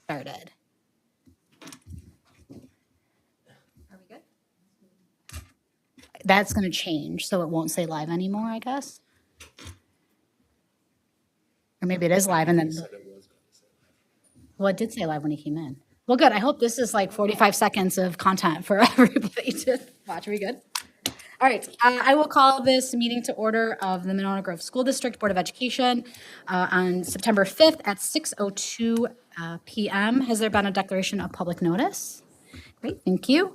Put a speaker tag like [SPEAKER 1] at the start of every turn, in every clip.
[SPEAKER 1] Started. Are we good? That's going to change, so it won't say live anymore, I guess. Or maybe it is live and then. Well, it did say live when he came in. Well, good. I hope this is like 45 seconds of content for everybody to watch. Are we good? All right. I will call this meeting to order of the Monona Grove School District Board of Education on September 5th at 6:02 p.m. Has there been a declaration of public notice? Great, thank you.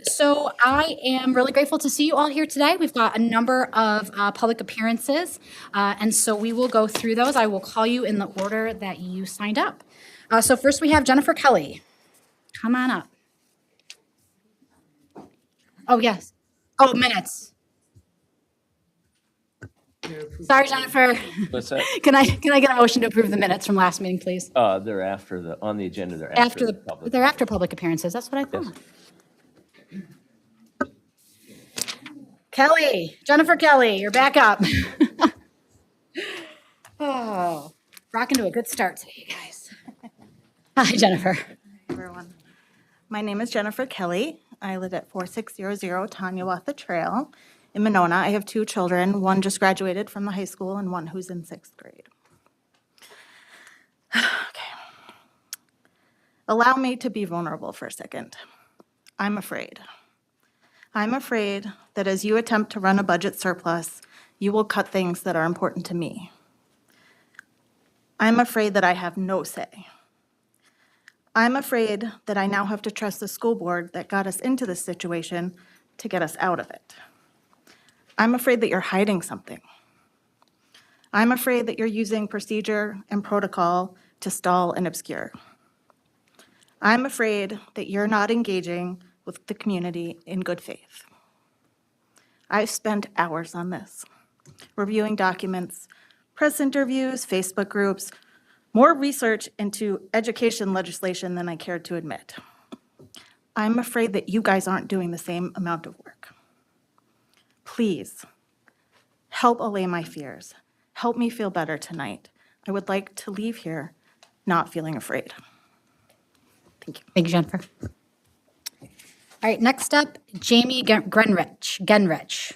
[SPEAKER 1] So I am really grateful to see you all here today. We've got a number of public appearances, and so we will go through those. I will call you in the order that you signed up. So first we have Jennifer Kelly. Come on up. Oh, yes. Oh, minutes. Sorry, Jennifer.
[SPEAKER 2] What's that?
[SPEAKER 1] Can I get a motion to approve the minutes from last meeting, please?
[SPEAKER 2] They're on the agenda. They're after the public.
[SPEAKER 1] They're after public appearances. That's what I thought. Yes. Kelly, Jennifer Kelly, you're back up. Oh, rocking to a good start today, you guys. Hi, Jennifer.
[SPEAKER 3] Hi, everyone. My name is Jennifer Kelly. I live at 4600 Tanyawatha Trail in Monona. I have two children, one just graduated from the high school and one who's in 6th grade. Okay. Allow me to be vulnerable for a second. I'm afraid. I'm afraid that as you attempt to run a budget surplus, you will cut things that are important to me. I'm afraid that I have no say. I'm afraid that I now have to trust the school board that got us into this situation to get us out of it. I'm afraid that you're hiding something. I'm afraid that you're using procedure and protocol to stall and obscure. I'm afraid that you're not engaging with the community in good faith. I've spent hours on this, reviewing documents, press interviews, Facebook groups, more research into education legislation than I care to admit. I'm afraid that you guys aren't doing the same amount of work. Please, help allay my fears. Help me feel better tonight. I would like to leave here not feeling afraid. Thank you.
[SPEAKER 1] Thank you, Jennifer. All right, next up, Jamie Genrich.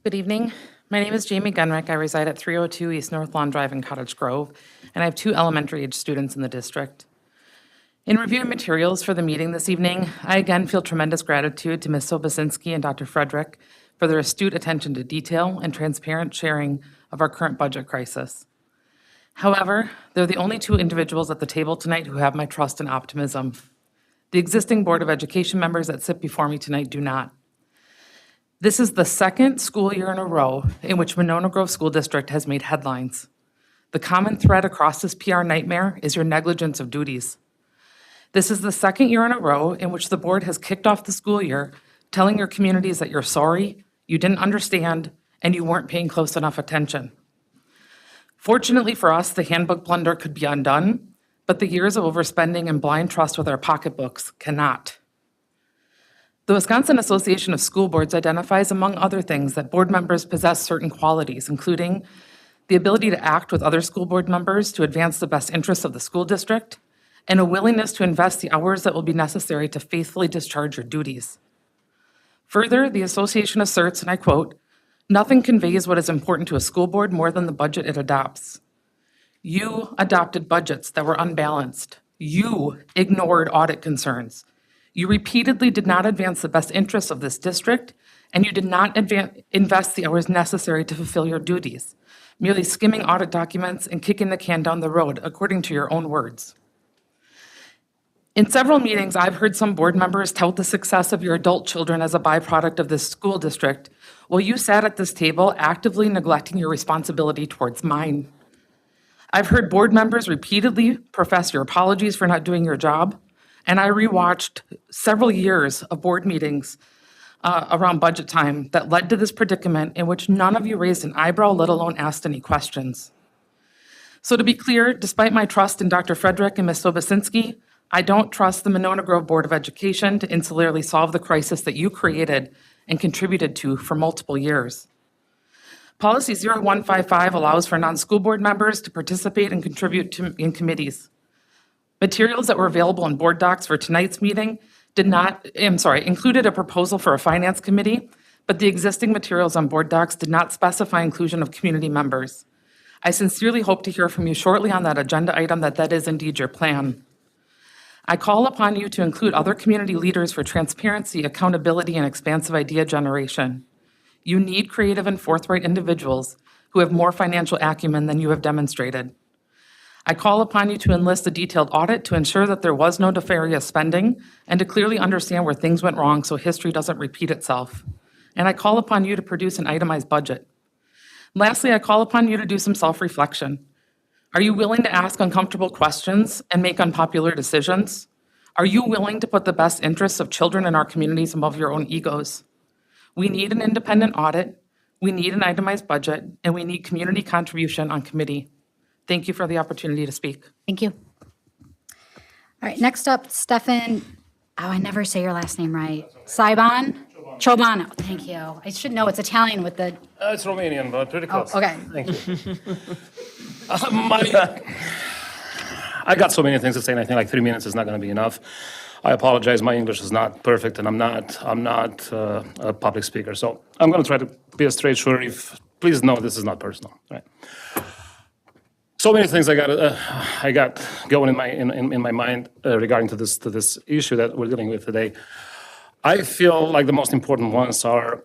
[SPEAKER 4] Good evening. My name is Jamie Gunrick. I reside at 302 East North Lawn Drive in Cottage Grove, and I have two elementary age students in the district. In reviewing materials for the meeting this evening, I again feel tremendous gratitude to Ms. Sobocinski and Dr. Frederick for their astute attention to detail and transparent sharing of our current budget crisis. However, they're the only two individuals at the table tonight who have my trust and optimism. The existing Board of Education members that sit before me tonight do not. This is the second school year in a row in which Monona Grove School District has made headlines. The common thread across this PR nightmare is your negligence of duties. This is the second year in a row in which the board has kicked off the school year telling your communities that you're sorry, you didn't understand, and you weren't paying close enough attention. Fortunately for us, the handbook blunder could be undone, but the years of overspending and blind trust with our pocketbooks cannot. The Wisconsin Association of School Boards identifies, among other things, that board members possess certain qualities, including the ability to act with other school board members to advance the best interests of the school district, and a willingness to invest the hours that will be necessary to faithfully discharge your duties. Further, the association asserts, and I quote, "Nothing conveys what is important to a school board more than the budget it adopts. You adopted budgets that were unbalanced. You ignored audit concerns. You repeatedly did not advance the best interests of this district, and you did not invest the hours necessary to fulfill your duties, merely skimming audit documents and kicking the can down the road, according to your own words." In several meetings, I've heard some board members tout the success of your adult children as a byproduct of this school district, while you sat at this table actively neglecting your responsibility towards mine. I've heard board members repeatedly profess your apologies for not doing your job, and I rewatched several years of board meetings around budget time that led to this predicament in which none of you raised an eyebrow, let alone asked any questions. So to be clear, despite my trust in Dr. Frederick and Ms. Sobocinski, I don't trust the Monona Grove Board of Education to insularly solve the crisis that you created and contributed to for multiple years. Policy 0155 allows for non-school board members to participate and contribute in committees. Materials that were available in board docs for tonight's meeting included a proposal for a finance committee, but the existing materials on board docs did not specify inclusion of community members. I sincerely hope to hear from you shortly on that agenda item that is indeed your plan. I call upon you to include other community leaders for transparency, accountability, and expansive idea generation. You need creative and forthright individuals who have more financial acumen than you have demonstrated. I call upon you to enlist a detailed audit to ensure that there was no nefarious spending and to clearly understand where things went wrong so history doesn't repeat itself. And I call upon you to produce an itemized budget. Lastly, I call upon you to do some self-reflection. Are you willing to ask uncomfortable questions and make unpopular decisions? Are you willing to put the best interests of children in our communities above your own egos? We need an independent audit, we need an itemized budget, and we need community contribution on committee. Thank you for the opportunity to speak.
[SPEAKER 1] Thank you. All right, next up, Stefan, I never say your last name right. Saibon? Chobano, thank you. I should know it's Italian with the,
[SPEAKER 5] It's Romanian, but pretty
[SPEAKER 1] oh,
[SPEAKER 5] close.
[SPEAKER 1] okay.
[SPEAKER 5] Thank you. I got so many things to say, and I think like 3 minutes is not going to be enough. I apologize. My English is not perfect, and I'm not a public speaker. So I'm going to try to be a straight shooter. Please know this is not personal. Right? So many things I got going in my mind regarding to this issue that we're dealing with today. I feel like the most important ones are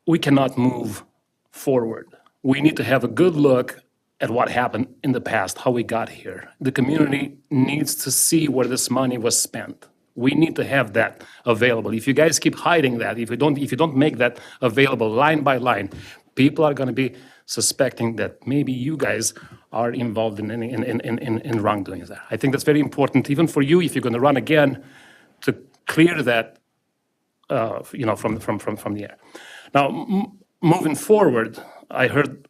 [SPEAKER 5] we cannot move forward. We need to have a good look at what happened in the past, how we got here. The community needs to see where this money was spent. We need to have that available. If you guys keep hiding that, if you don't make that available line by line, people are going to be suspecting that maybe you guys are involved in wrongdoings there. I think that's very important, even for you, if you're going to run again, to clear that from the air. Now, moving forward, I heard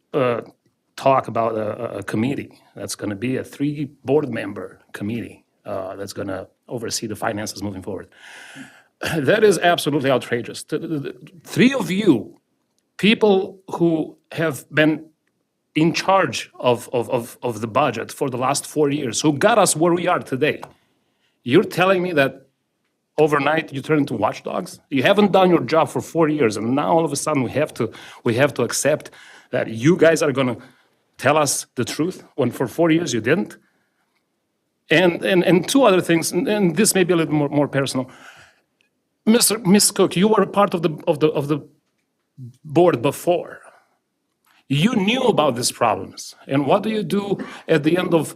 [SPEAKER 5] talk about a committee that's going to be a 3-board-member committee that's going to oversee the finances moving forward. That is absolutely outrageous. The 3 of you, people who have been in charge of the budget for the last 4 years, who got us where we are today, you're telling me that overnight you turn into watchdogs? You haven't done your job for 4 years, and now all of a sudden we have to accept that you guys are going to tell us the truth when for 4 years you didn't. And 2 other things, and this may be a little more personal. Miss Cook, you were a part of the board before. You knew about these problems, and what do you do at the end of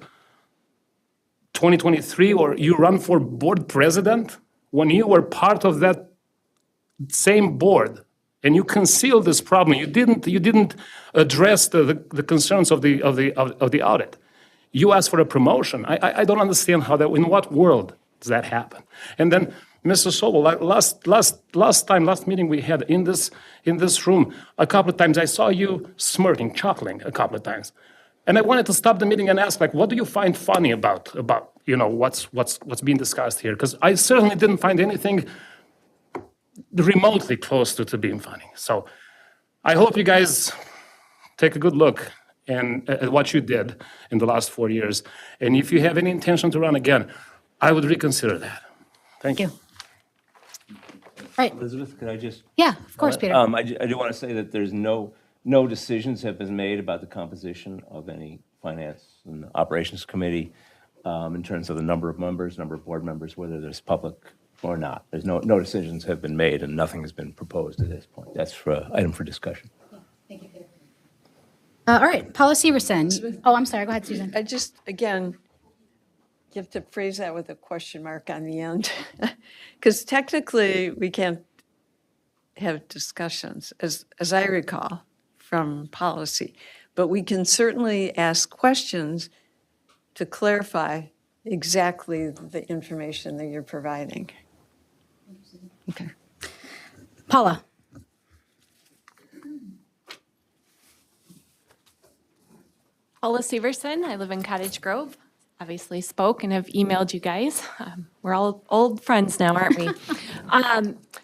[SPEAKER 5] 2023, or you run for board president when you were part of that same board, and you concealed this problem? You didn't address the concerns of the audit. You asked for a promotion. I don't understand how that. In what world does that happen? And then, Mr. Sobel, last meeting we had in this room, a couple of times I saw you smirking, chuckling a couple of times, and I wanted to stop the meeting and ask, like, what do you find funny about what's being discussed here? Because I certainly didn't find anything remotely close to being funny. So I hope you guys take a good look at what you did in the last 4 years. And if you have any intention to run again, I would reconsider that. Thank you.
[SPEAKER 1] Right,
[SPEAKER 2] Elizabeth, could I just?
[SPEAKER 1] yeah, of course, Peter.
[SPEAKER 2] I do want to say that there's no decisions have been made about the composition of any finance and operations committee in terms of the number of members, number of board members, whether there's public or not. There's no decisions have been made and nothing has been proposed at this point. That's for item for discussion.
[SPEAKER 1] Thank you, Peter. All right, policy rescind. Oh, I'm sorry, go ahead, Susan.
[SPEAKER 6] I just, again, you have to phrase that with a question mark on the end. Because technically, we can't have discussions, as I recall, from policy. But we can certainly ask questions to clarify exactly the information that you're providing. Okay.
[SPEAKER 1] Paula.
[SPEAKER 7] Paula Severson. I live in Cottage Grove. Obviously spoke and have emailed you guys. We're all old friends now, aren't we?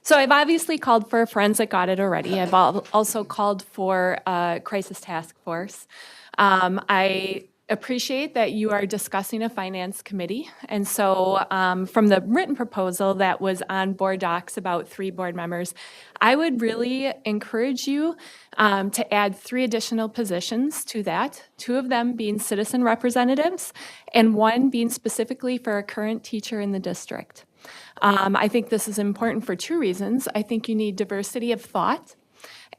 [SPEAKER 7] So I've obviously called for a forensic audit already. I've also called for a crisis task force. I appreciate that you are discussing a finance committee. And so from the written proposal that was on board docs about 3 board members, I would really encourage you to add 3 additional positions to that, 2 of them being citizen representatives and 1 being specifically for a current teacher in the district. I think this is important for 2 reasons. I think you need diversity of thought.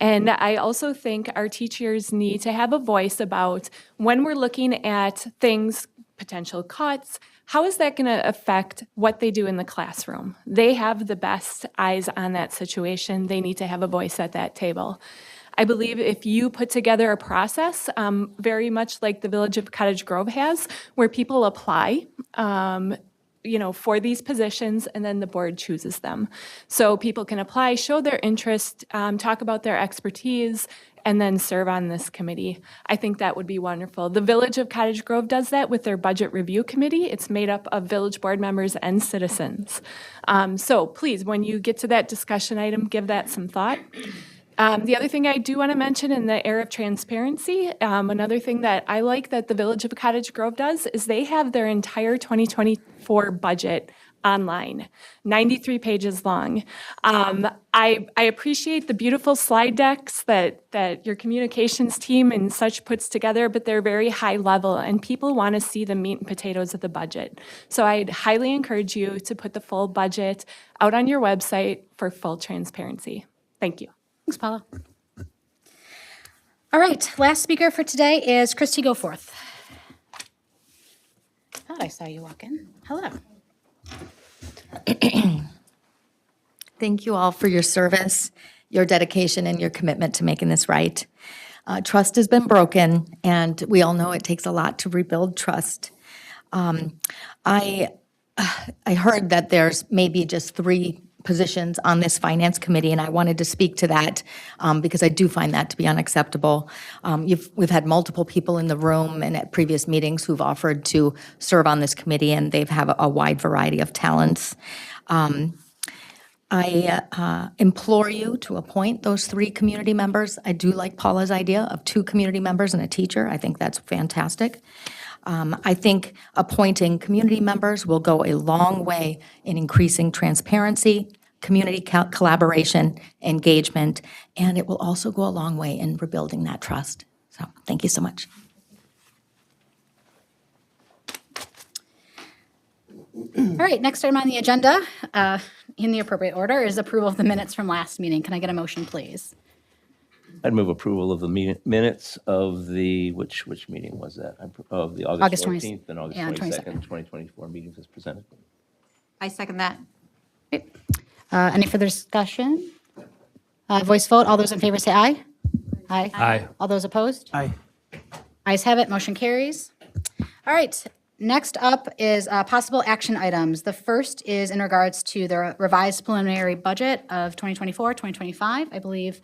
[SPEAKER 7] And I also think our teachers need to have a voice about when we're looking at things, potential cuts, how is that going to affect what they do in the classroom? They have the best eyes on that situation. They need to have a voice at that table. I believe if you put together a process, very much like the Village of Cottage Grove has, where people apply, for these positions, and then the board chooses them. So people can apply, show their interest, talk about their expertise, and then serve on this committee. I think that would be wonderful. The Village of Cottage Grove does that with their budget review committee. It's made up of village board members and citizens. So please, when you get to that discussion item, give that some thought. The other thing I do want to mention in the era of transparency, another thing that I like that the Village of Cottage Grove does is they have their entire 2024 budget online, 93 pages long. I appreciate the beautiful slide decks that your communications team and such puts together, but they're very high level and people want to see the meat and potatoes of the budget. So I'd highly encourage you to put the full budget out on your website for full transparency. Thank you.
[SPEAKER 1] Thanks, Paula. All right, last speaker for today is Christy Goforth. Thought I saw you walk in. Hello.
[SPEAKER 8] Thank you all for your service, your dedication, and your commitment to making this right. Trust has been broken, and we all know it takes a lot to rebuild trust. I heard that there's maybe just 3 positions on this finance committee, and I wanted to speak to that because I do find that to be unacceptable. We've had multiple people in the room and at previous meetings who've offered to serve on this committee, and they have a wide variety of talents. I implore you to appoint those 3 community members. I do like Paula's idea of 2 community members and a teacher. I think that's fantastic. I think appointing community members will go a long way in increasing transparency, community collaboration, engagement, and it will also go a long way in rebuilding that trust. So thank you so much.
[SPEAKER 1] All right, next item on the agenda, in the appropriate order, is approval of the minutes from last meeting. Can I get a motion, please?
[SPEAKER 2] I'd move approval of the minutes of the, which meeting was that? Of the August 14th and August 22nd, 2024 meetings as presented.
[SPEAKER 9] I second that.
[SPEAKER 1] Great. Any further discussion? Voice vote, all those in favor say aye. Aye.
[SPEAKER 5] Aye.
[SPEAKER 1] All those opposed?
[SPEAKER 5] Aye.
[SPEAKER 1] Ayes have it, motion carries. All right, next up is possible action items. The first is in regards to the revised preliminary budget of 2024, 2025. I believe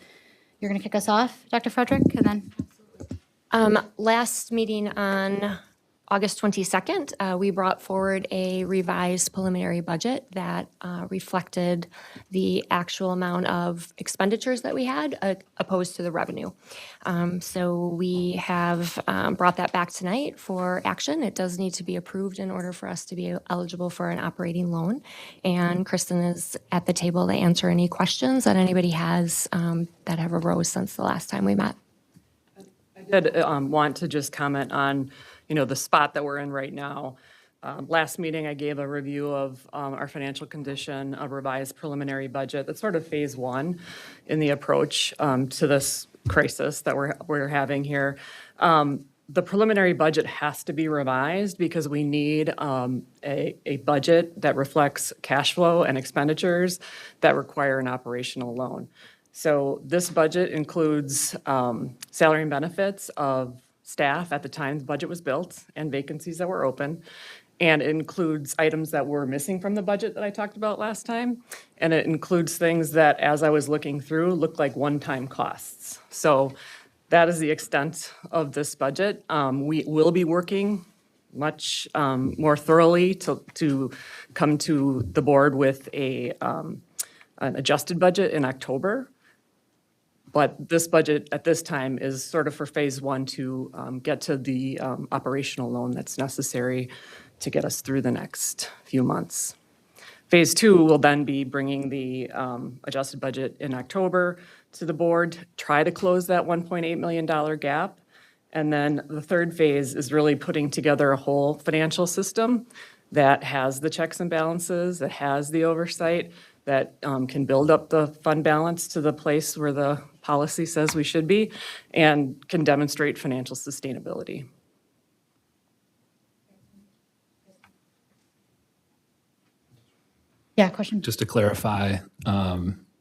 [SPEAKER 1] you're going to kick us off, Dr. Frederick, and then.
[SPEAKER 10] Last meeting on August 22nd, we brought forward a revised preliminary budget that reflected the actual amount of expenditures that we had opposed to the revenue. So we have brought that back tonight for action. It does need to be approved in order for us to be eligible for an operating loan. And Kristen is at the table to answer any questions that anybody has that have arose since the last time we met.
[SPEAKER 4] I did want to just comment on, the spot that we're in right now. Last meeting, I gave a review of our financial condition, a revised preliminary budget. That's sort of phase 1 in the approach to this crisis that we're having here. The preliminary budget has to be revised because we need a budget that reflects cash flow and expenditures that require an operational loan. So this budget includes salary and benefits of staff at the time the budget was built and vacancies that were open. And it includes items that were missing from the budget that I talked about last time. And it includes things that, as I was looking through, looked like one-time costs. So that is the extent of this budget. We will be working
[SPEAKER 11] much more thoroughly to come to the board with an adjusted budget in October. But this budget at this time is sort of for phase one to get to the operational loan that's necessary to get us through the next few months. Phase two will then be bringing the adjusted budget in October to the board, try to close that $1.8 million gap. And then the third phase is really putting together a whole financial system that has the checks and balances, that has the oversight, that can build up the fund balance to the place where the policy says we should be, and can demonstrate financial sustainability.
[SPEAKER 1] Yeah, question?
[SPEAKER 12] Just to clarify,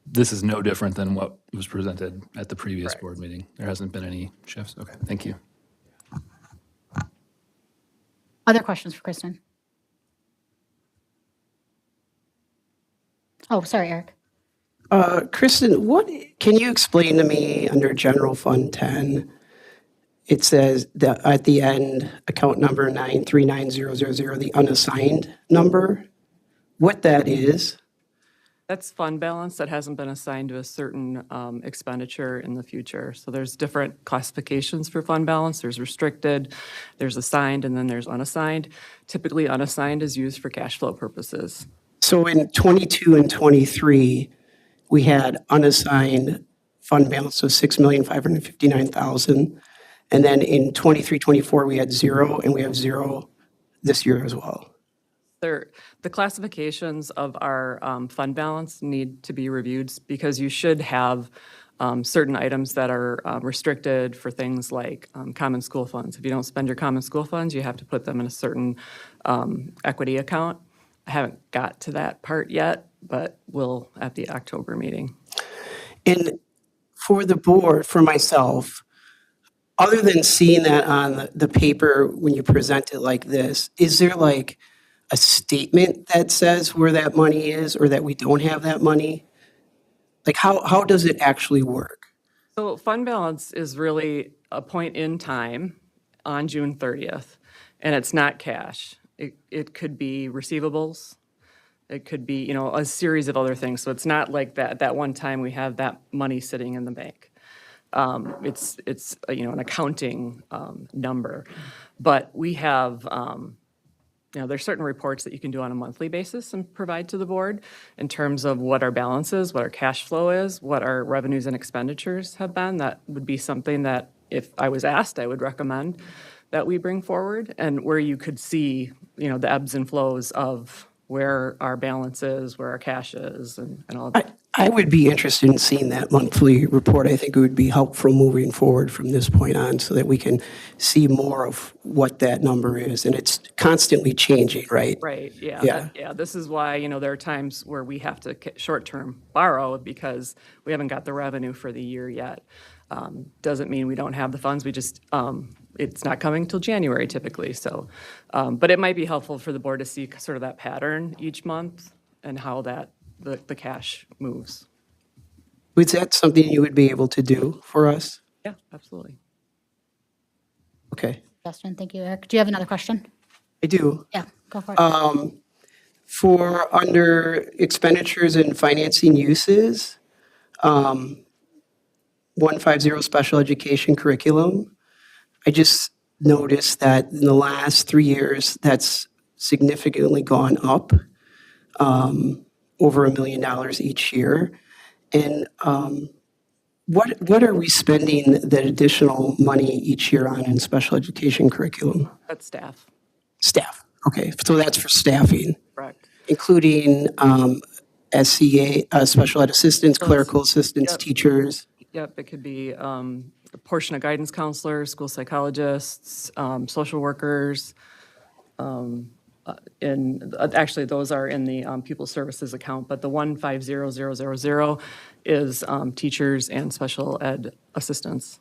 [SPEAKER 12] this is no different than what was presented at the previous board meeting. There hasn't been any shifts. Okay, thank you.
[SPEAKER 1] Other questions for Kristen? Oh, sorry, Eric.
[SPEAKER 13] Kristen, what can you explain to me under General Fund 10? It says that at the end, account number 939000, the unassigned number, what that is?
[SPEAKER 11] That's fund balance that hasn't been assigned to a certain expenditure in the future. So there's different classifications for fund balance. There's restricted, there's assigned, and then there's unassigned. Typically, unassigned is used for cash flow purposes.
[SPEAKER 13] So in 22 and 23, we had unassigned fund balance of $6,559,000. And then in 23, 24, we had zero, and we have zero this year as well.
[SPEAKER 11] The classifications of our fund balance need to be reviewed because you should have certain items that are restricted for things like common school funds. If you don't spend your common school funds, you have to put them in a certain equity account. I haven't got to that part yet, but we'll at the October meeting.
[SPEAKER 13] And for the board, for myself, other than seeing that on the paper when you present it like this, is there like a statement that says where that money is or that we don't have that money? Like how does it actually work?
[SPEAKER 11] So fund balance is really a point in time on June 30th, and it's not cash. It could be receivables. It could be, a series of other things. So it's not like that one time we have that money sitting in the bank. It's an accounting number. But we have, there's certain reports that you can do on a monthly basis and provide to the board in terms of what our balance is, what our cash flow is, what our revenues and expenditures have been. That would be something that if I was asked, I would recommend that we bring forward, and where you could see, the ebbs and flows of where our balance is, where our cash is, and all of that.
[SPEAKER 13] I would be interested in seeing that monthly report. I think it would be helpful moving forward from this point on so that we can see more of what that number is. And it's constantly changing, right?
[SPEAKER 11] Right, yeah.
[SPEAKER 13] Yeah.
[SPEAKER 11] This is why, there are times where we have to short-term borrow because we haven't got the revenue for the year yet. Doesn't mean we don't have the funds, we just, it's not coming till January typically, so. But it might be helpful for the board to see sort of that pattern each month and how the cash moves.
[SPEAKER 13] Was that something you would be able to do for us?
[SPEAKER 11] Yeah, absolutely.
[SPEAKER 13] Okay,
[SPEAKER 1] Justin, thank you. Eric, do you have another question?
[SPEAKER 13] I do.
[SPEAKER 1] Yeah, go for it.
[SPEAKER 13] For under expenditures and financing uses, 150 special education curriculum, I just noticed that in the last 3 years, that's significantly gone up, over $1 million each year. And what are we spending that additional money each year on in special education curriculum?
[SPEAKER 11] That's staff,
[SPEAKER 13] Staff. Okay, so that's for staffing,
[SPEAKER 11] correct.
[SPEAKER 13] including SCA, special ed assistants, clerical assistants,
[SPEAKER 11] Yep.
[SPEAKER 13] teachers.
[SPEAKER 11] Yep, it could be a portion of guidance counselors, school psychologists, social workers. And actually, those are in the pupil services account, but the 150000 is teachers and special ed assistants.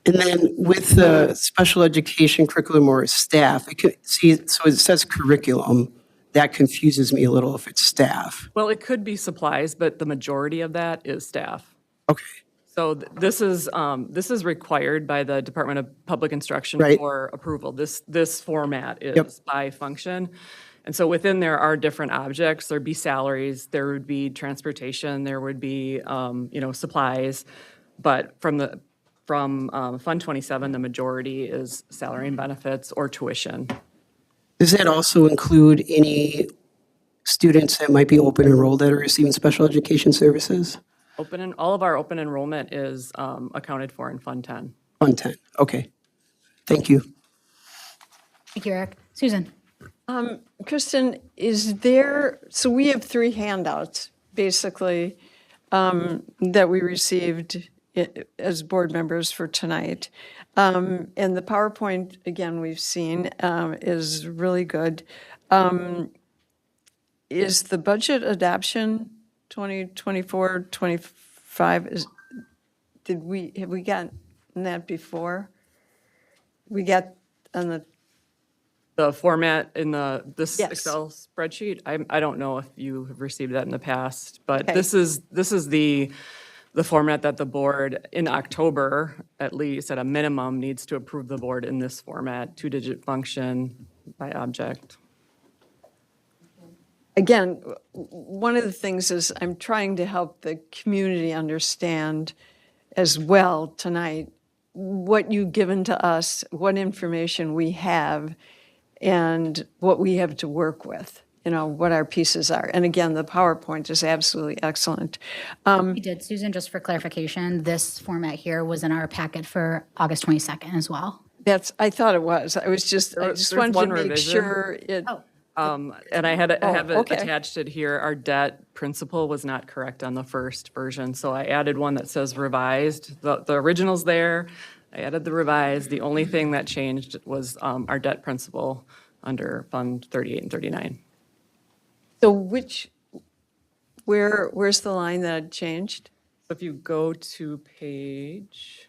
[SPEAKER 13] And then with the special education curriculum or staff, so it says curriculum. That confuses me a little if it's staff.
[SPEAKER 11] Well, it could be supplies, but the majority of that is staff.
[SPEAKER 13] Okay.
[SPEAKER 11] So this is required by the Department of Public Instruction
[SPEAKER 13] Right.
[SPEAKER 11] for approval. This format
[SPEAKER 13] Yep.
[SPEAKER 11] is by function. And so within there are different objects. There'd be salaries, there would be transportation, there would be, supplies. But from Fund 27, the majority is salary and benefits or tuition.
[SPEAKER 13] Does that also include any students that might be open enrolled that are receiving special education services?
[SPEAKER 11] All of our open enrollment is accounted for in Fund 10.
[SPEAKER 13] Fund 10, okay. Thank you.
[SPEAKER 1] Thank you, Eric. Susan?
[SPEAKER 6] Kristen, so we have 3 handouts, basically, that we received as board members for tonight. And the PowerPoint, again, we've seen, is really good. Is the budget adoption 2024, 25, have we gotten that before? We got on
[SPEAKER 11] The format in this
[SPEAKER 6] Yes.
[SPEAKER 11] Excel spreadsheet, I don't know if you have received that in the past, but
[SPEAKER 6] Okay.
[SPEAKER 11] this is the format that the board, in October, at least, at a minimum, needs to approve the board in this format, 2-digit function by object.
[SPEAKER 6] Again, one of the things is I'm trying to help the community understand as well tonight what you've given to us, what information we have, and what we have to work with, what our pieces are. And again, the PowerPoint is absolutely excellent.
[SPEAKER 1] We did, Susan, just for clarification, this format here was in our packet for August 22nd as well.
[SPEAKER 6] I thought it was. I just
[SPEAKER 11] There's
[SPEAKER 6] wanted to
[SPEAKER 11] one
[SPEAKER 6] make
[SPEAKER 11] revision.
[SPEAKER 6] sure it.
[SPEAKER 11] And I have it
[SPEAKER 6] okay.
[SPEAKER 11] attached it here. Our debt principal was not correct on the first version, so I added one that says revised. The original's there. I added the revised. The only thing that changed was our debt principal under Fund 38 and 39.
[SPEAKER 6] So where's the line that changed?
[SPEAKER 11] So if you go to page,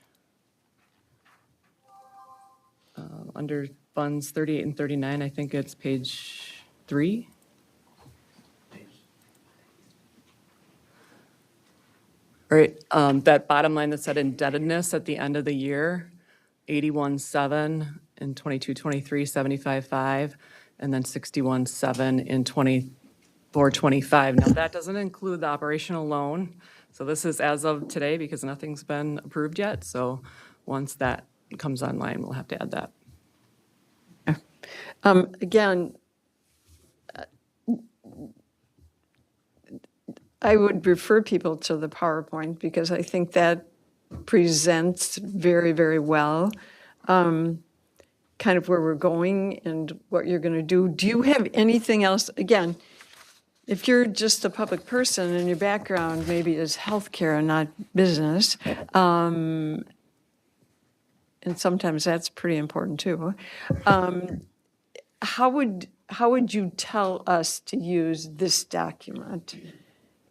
[SPEAKER 11] under Funds 38 and 39, I think it's page 3. All right, that bottom line that said indebtedness at the end of the year, 81.7 in 22-23, 75.5, and then 61.7 in 24-25. Now, that doesn't include the operational loan. So this is as of today because nothing's been approved yet. So once that comes online, we'll have to add that.
[SPEAKER 6] Again, I would refer people to the PowerPoint because I think that presents very, very well kind of where we're going and what you're going to do. Do you have anything else? Again, if you're just a public person and your background maybe is healthcare and not business, and sometimes that's pretty important too, how would you tell us to use this document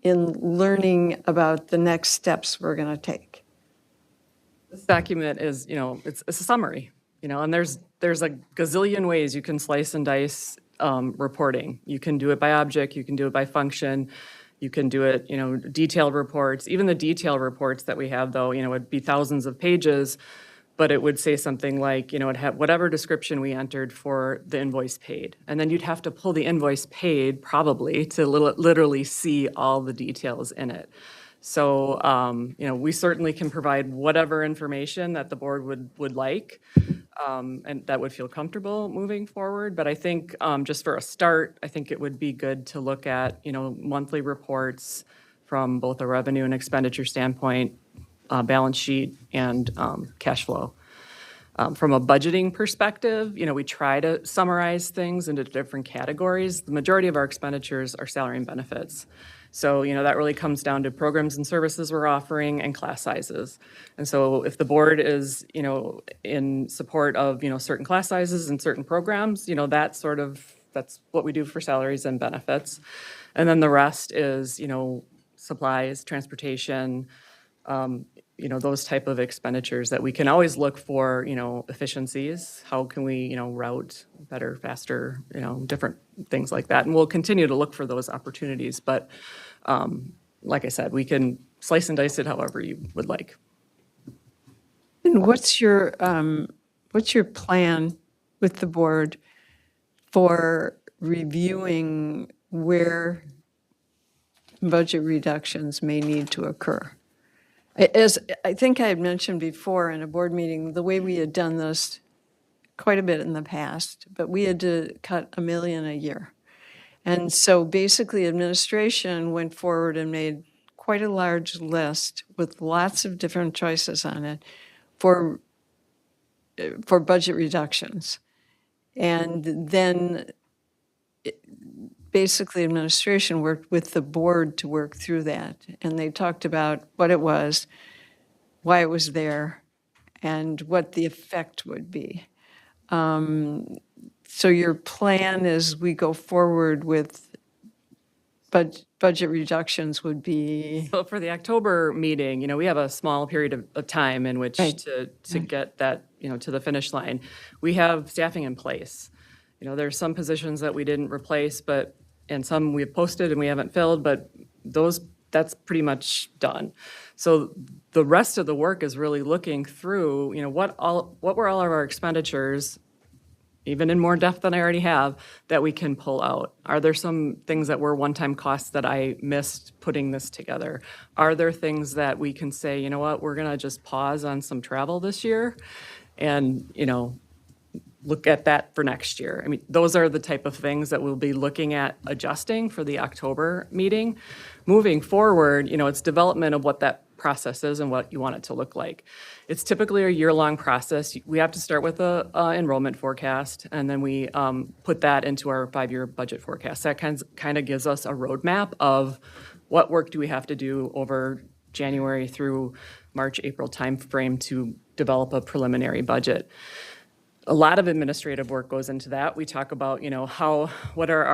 [SPEAKER 6] in learning about the next steps we're going to take?
[SPEAKER 11] This document is, it's a summary, and there's a gazillion ways you can slice and dice reporting. You can do it by object, you can do it by function, you can do it, detailed reports. Even the detailed reports that we have, though, would be thousands of pages, but it would say something like, it had whatever description we entered for the invoice paid. And then you'd have to pull the invoice paid probably to literally see all the details in it. So, we certainly can provide whatever information that the board would like, and that would feel comfortable moving forward. But I think just for a start, I think it would be good to look at, monthly reports from both a revenue and expenditure standpoint, balance sheet, and cash flow. From a budgeting perspective, we try to summarize things into different categories. The majority of our expenditures are salary and benefits. So, that really comes down to programs and services we're offering and class sizes. And so if the board is, in support of, certain class sizes and certain programs, that's what we do for salaries and benefits. And then the rest is, supplies, transportation, those type of expenditures that we can always look for, efficiencies. How can we, route better, faster, different things like that. And we'll continue to look for those opportunities. But like I said, we can slice and dice it however you would like.
[SPEAKER 6] Kristen, what's your plan with the board for reviewing where budget reductions may need to occur? As I think I had mentioned before in a board meeting, the way we had done this quite a bit in the past, but we had to cut $1 million a year. And so basically administration went forward and made quite a large list with lots of different choices on it for budget reductions. And then basically administration worked with the board to work through that. And they talked about what it was, why it was there, and what the effect would be. So your plan as we go forward with budget reductions would be?
[SPEAKER 11] So for the October meeting, we have a small period of time in which
[SPEAKER 6] Right.
[SPEAKER 11] to get that, to the finish line. We have staffing in place. There's some positions that we didn't replace, and some we've posted and we haven't filled, but that's pretty much done. So the rest of the work is really looking through, what were all of our expenditures, even in more depth than I already have, that we can pull out? Are there some things that were one-time costs that I missed putting this together? Are there things that we can say, you know what, we're gonna just pause on some travel this year and, look at that for next year? I mean, those are the type of things that we'll be looking at adjusting for the October meeting. Moving forward, it's development of what that process is and what you want it to look like. It's typically a year-long process. We have to start with a enrollment forecast, and then we put that into our 5-year budget forecast. That kind of gives us a roadmap of what work do we have to do over January through March, April timeframe to develop a preliminary budget. A lot of administrative work goes into that. We talk about, what are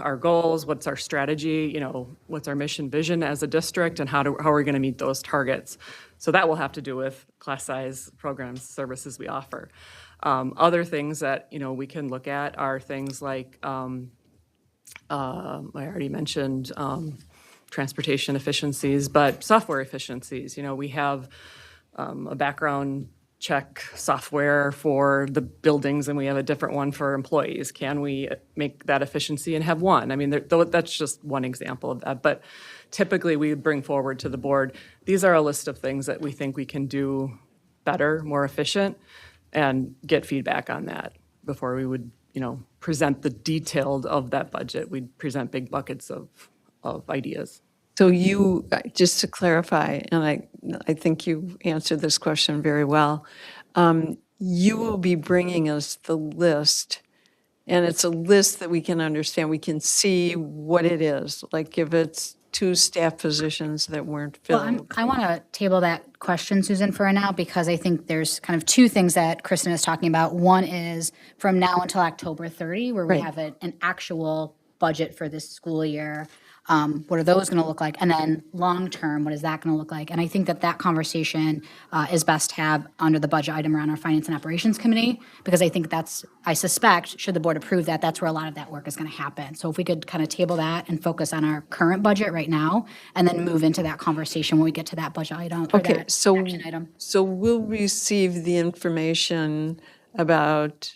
[SPEAKER 11] our goals, what's our strategy, what's our mission vision as a district, and how are we going to meet those targets. So that will have to do with class size, programs, services we offer. Other things that, we can look at are things like, I already mentioned transportation efficiencies, but software efficiencies. We have a background check software for the buildings, and we have a different one for employees. Can we make that efficiency and have one? I mean, that's just one example of that. But typically, we bring forward to the board, these are a list of things that we think we can do better, more efficient, and get feedback on that before we would, present the detailed of that budget. We'd present big buckets of ideas.
[SPEAKER 6] So you, just to clarify, and I think you answered this question very well, you will be bringing us the list, and it's a list that we can understand, we can see what it is, like if it's 2 staff positions that weren't
[SPEAKER 1] Well,
[SPEAKER 6] filled.
[SPEAKER 1] I want to table that question, Susan, for now, because I think there's kind of 2 things that Kristen is talking about. One is from now until October 30, where we
[SPEAKER 6] Right.
[SPEAKER 1] have an actual budget for this school year. What are those going to look like? And then long-term, what is that going to look like? And I think that conversation is best to have under the budget item around our Finance and Operations Committee, because I think I suspect, should the board approve that, that's where a lot of that work is going to happen. So if we could kind of table that and focus on our current budget right now, and then move into that conversation when we get to that budget item, or
[SPEAKER 6] Okay,
[SPEAKER 1] that
[SPEAKER 6] so,
[SPEAKER 1] action item.
[SPEAKER 6] so we'll receive the information about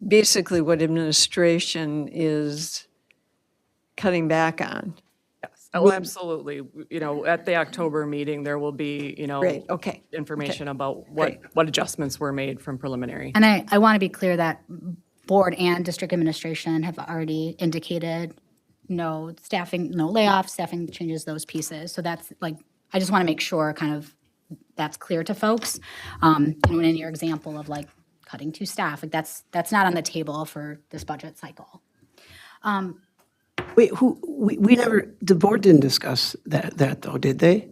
[SPEAKER 6] basically what administration is cutting back on.
[SPEAKER 11] Yes, oh, absolutely. At the October meeting, there will be,
[SPEAKER 6] Great, okay.
[SPEAKER 11] information about
[SPEAKER 6] Great.
[SPEAKER 11] what adjustments were made from preliminary.
[SPEAKER 1] And I want to be clear that board and district administration have already indicated no staffing, no layoffs, staffing changes, those pieces. So that's I just want to make sure kind of that's clear to folks. In your example of cutting 2 staff, that's not on the table for this budget cycle.
[SPEAKER 13] Wait, we never, the board didn't discuss that though, did they?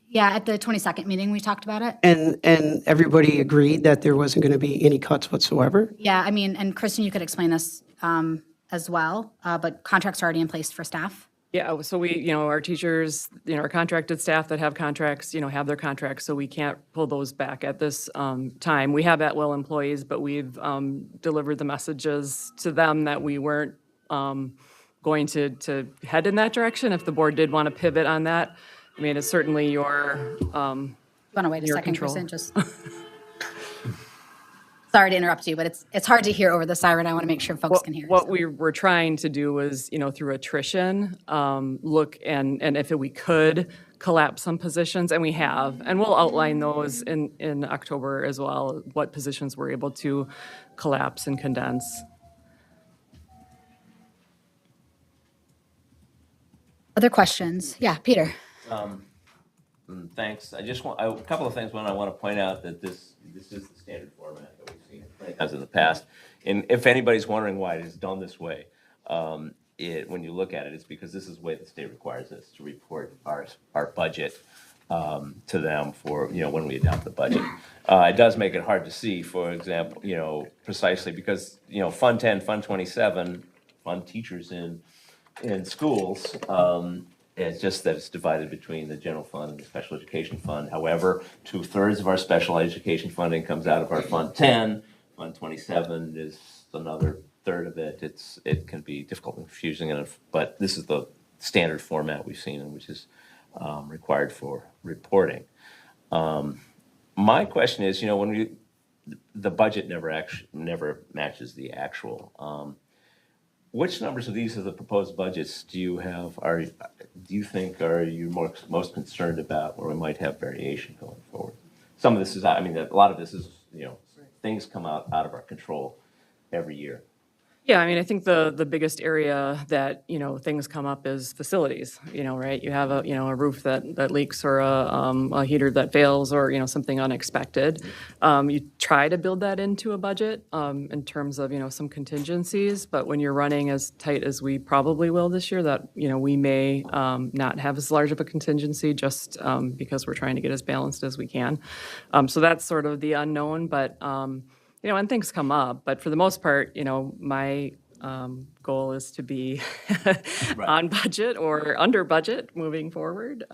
[SPEAKER 1] Yeah, at the 22nd meeting, we talked about it.
[SPEAKER 13] And everybody agreed that there wasn't going to be any cuts whatsoever?
[SPEAKER 1] Yeah, I mean, and Kristen, you could explain this as well, but contracts are already in place for staff.
[SPEAKER 11] Yeah, so we, our teachers, our contracted staff that have contracts, have their contracts, so we can't pull those back at this time. We have at-will employees, but we've delivered the messages to them that we weren't going to head in that direction. If the board did want to pivot on that, I mean, it's certainly your
[SPEAKER 1] Want to wait a
[SPEAKER 11] Your
[SPEAKER 1] second,
[SPEAKER 11] control.
[SPEAKER 1] Kristen? Just sorry to interrupt you, but it's hard to hear over the siren. I want to make sure folks can hear.
[SPEAKER 11] What
[SPEAKER 1] so.
[SPEAKER 11] we were trying to do was, through attrition, look and if we could collapse some positions, and we have, and we'll outline those in October as well, what positions we're able to collapse and condense.
[SPEAKER 1] Other questions? Yeah, Peter.
[SPEAKER 2] Thanks. A couple of things. One, I want to point out that this is the standard format that we've seen many times in the past. And if anybody's wondering why it is done this way, when you look at it, it's because this is the way the state requires us to report our budget to them for, when we adopt the budget. It does make it hard to see, for example, precisely because, Fund 10, Fund 27, fund teachers in schools, it's just that it's divided between the general fund and the special education fund. However, 2/3 of our special education funding comes out of our Fund 10. Fund 27 is another third of it. It can be difficult and confusing, but this is the standard format we've seen, and which is required for reporting. My question is, when the budget never matches the actual. Which numbers of these are the proposed budgets do you think are you most concerned about, where we might have variation going forward? Some of this is, a lot of this is, things come out of our control every year.
[SPEAKER 11] Yeah, I think the biggest area that, things come up is facilities, right? You have a roof that leaks, or a heater that fails, or, something unexpected. You try to build that into a budget in terms of, some contingencies, but when you're running as tight as we probably will this year, that, we may not have as large of a contingency, just because we're trying to get as balanced as we can. So that's sort of the unknown, but and things come up, but for the most part, my goal is to be on budget or under budget moving forward.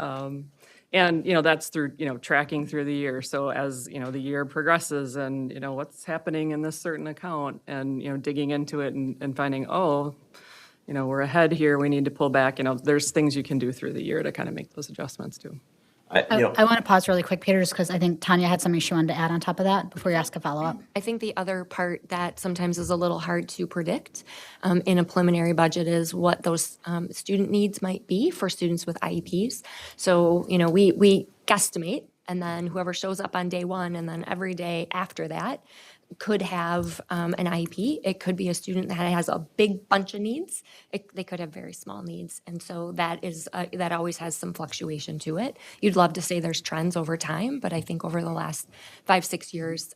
[SPEAKER 11] And, that's through, tracking through the year. So as, the year progresses and, what's happening in this certain account and, digging into it and finding, we're ahead here, we need to pull back, there's things you can do through the year to kind of make those adjustments too.
[SPEAKER 1] I want to pause really quick, Peter, just because I think Tanya had something she wanted to add on top of that before you ask a follow-up.
[SPEAKER 10] I think the other part that sometimes is a little hard to predict in a preliminary budget is what those student needs might be for students with IEPs. So, we guesstimate, and then whoever shows up on day one and then every day after that could have an IEP. It could be a student that has a big bunch of needs. They could have very small needs. And so that always has some fluctuation to it. You'd love to say there's trends over time, but I think over the last 5-6 years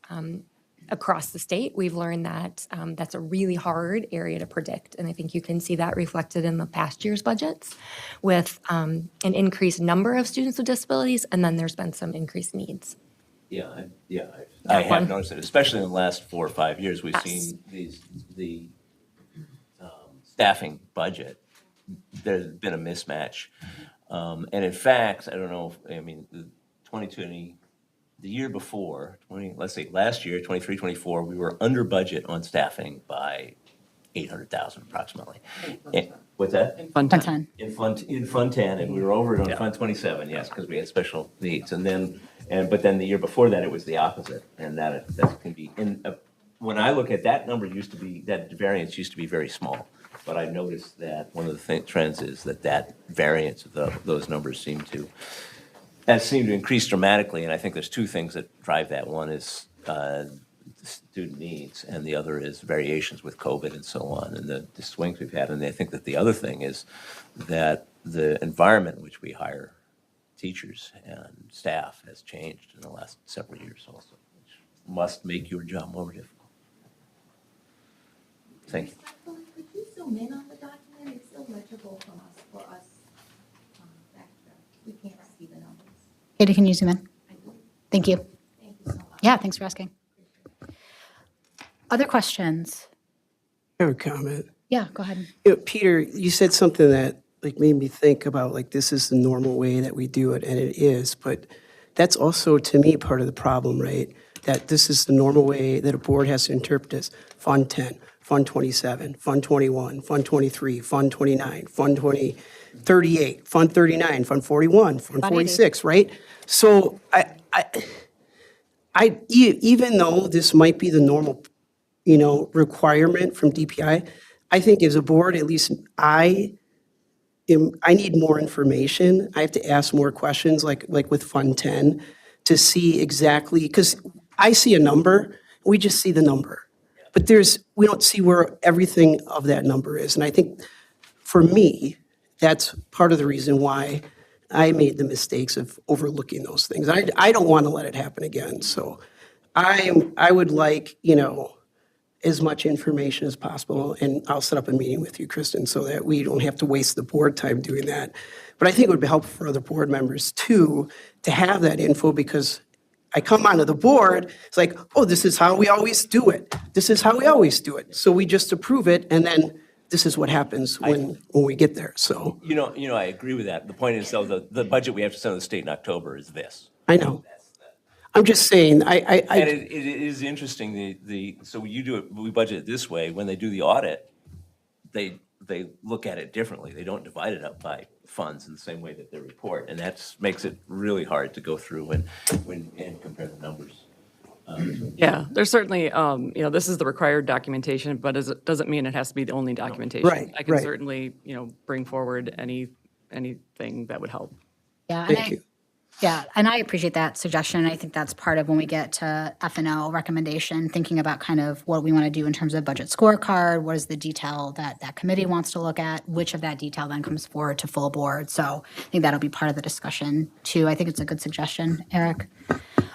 [SPEAKER 10] across the state, we've learned that that's a really hard area to predict. And I think you can see that reflected in the past year's budgets with an increased number of students with disabilities, and then there's been some increased needs.
[SPEAKER 2] I have noticed it, especially in the last 4 or 5 years. We've seen the staffing budget. There's been a mismatch, and in fact, I don't know. The 2020, the year before, let's say last year, 23-24, we were under budget on staffing by $800,000 approximately. What's that?
[SPEAKER 11] In Fund 10.
[SPEAKER 2] In Fund 10, and we were over it on Fund 27, yes, because we had special needs. But then the year before that, it was the opposite, and that can be. When I look at that number, that variance used to be very small, but I noticed that one of the trends is that variance of those numbers seem to increase dramatically, and I think there's two things that drive that. One is student needs, and the other is variations with COVID and so on, and the swings we've had. And I think that the other thing is that the environment in which we hire teachers and staff has changed in the last several years also, which must make your job more difficult. Thank you.
[SPEAKER 8] Could you zoom in on the document? It's illegible for us back there. We can't see the numbers.
[SPEAKER 1] Katie, can you zoom in? Thank you.
[SPEAKER 8] Thank you so much.
[SPEAKER 1] Yeah, thanks for asking. Other questions?
[SPEAKER 13] I have a comment.
[SPEAKER 1] Yeah, go ahead.
[SPEAKER 13] Peter, you said something that made me think about this is the normal way that we do it, and it is, but that's also, to me, part of the problem, right? That this is the normal way that a board has to interpret this. Fund 10, Fund 27, Fund 21, Fund 23, Fund 29, Fund 38, Fund 39, Fund 41, Fund 46, right? So even though this might be the normal, requirement from DPI, I think as a board, at least I need more information. I have to ask more questions, like with Fund 10, to see exactly, because I see a number, we just see the number. But we don't see where everything of that number is. And I think for me, that's part of the reason why I made the mistakes of overlooking those things. I don't want to let it happen again. So I would like, as much information as possible, and I'll set up a meeting with you, Kristen, so that we don't have to waste the board time doing that. But I think it would be helpful for other board members too, to have that info, because I come onto the board, it's like, oh, this is how we always do it. This is how we always do it. So we just approve it, and then this is what happens when we get there, so.
[SPEAKER 2] I agree with that. The point is, though, the budget we have to send to the state in October is this.
[SPEAKER 13] I know. I'm just saying,
[SPEAKER 2] And it is interesting, so we budget it this way. When they do the audit, they look at it differently. They don't divide it up by funds in the same way that they report. And that makes it really hard to go through and compare the numbers.
[SPEAKER 11] Yeah, there's certainly, this is the required documentation, but it doesn't mean it has to be the only documentation.
[SPEAKER 13] Right,
[SPEAKER 11] I can
[SPEAKER 13] right.
[SPEAKER 11] certainly, bring forward anything that would help.
[SPEAKER 1] Yeah,
[SPEAKER 13] Thank you.
[SPEAKER 1] Yeah, and I appreciate that suggestion. I think that's part of when we get to F&O recommendation, thinking about kind of what we want to do in terms of budget scorecard, what is the detail that committee wants to look at, which of that detail then comes forward to full board. So I think that'll be part of the discussion too. I think it's a good suggestion, Eric.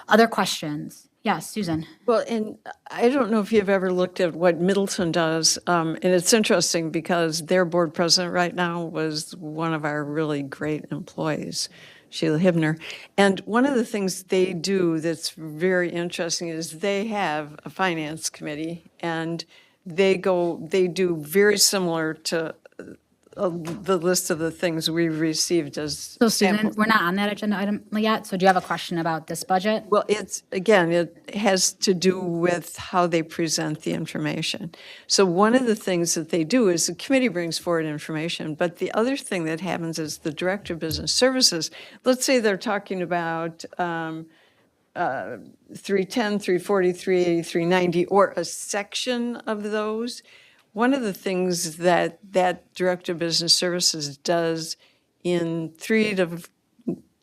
[SPEAKER 1] Other questions? Yes, Susan.
[SPEAKER 6] Well, and I don't know if you've ever looked at what Middleton does, and it's interesting because their board president right now was one of our really great employees, Sheila Hibner. And one of the things they do that's very interesting is they have a finance committee, and they do very similar to the list of the things we received as
[SPEAKER 1] So Susan,
[SPEAKER 6] samples.
[SPEAKER 1] we're not on that agenda item yet. So do you have a question about this budget?
[SPEAKER 6] Well, it has to do with how they present the information. So one of the things that they do is the committee brings forward information, but the other thing that happens is the Director of Business Services, let's say they're talking about 310, 340, 380, 390, or a section of those. One of the things that Director of Business Services does in 2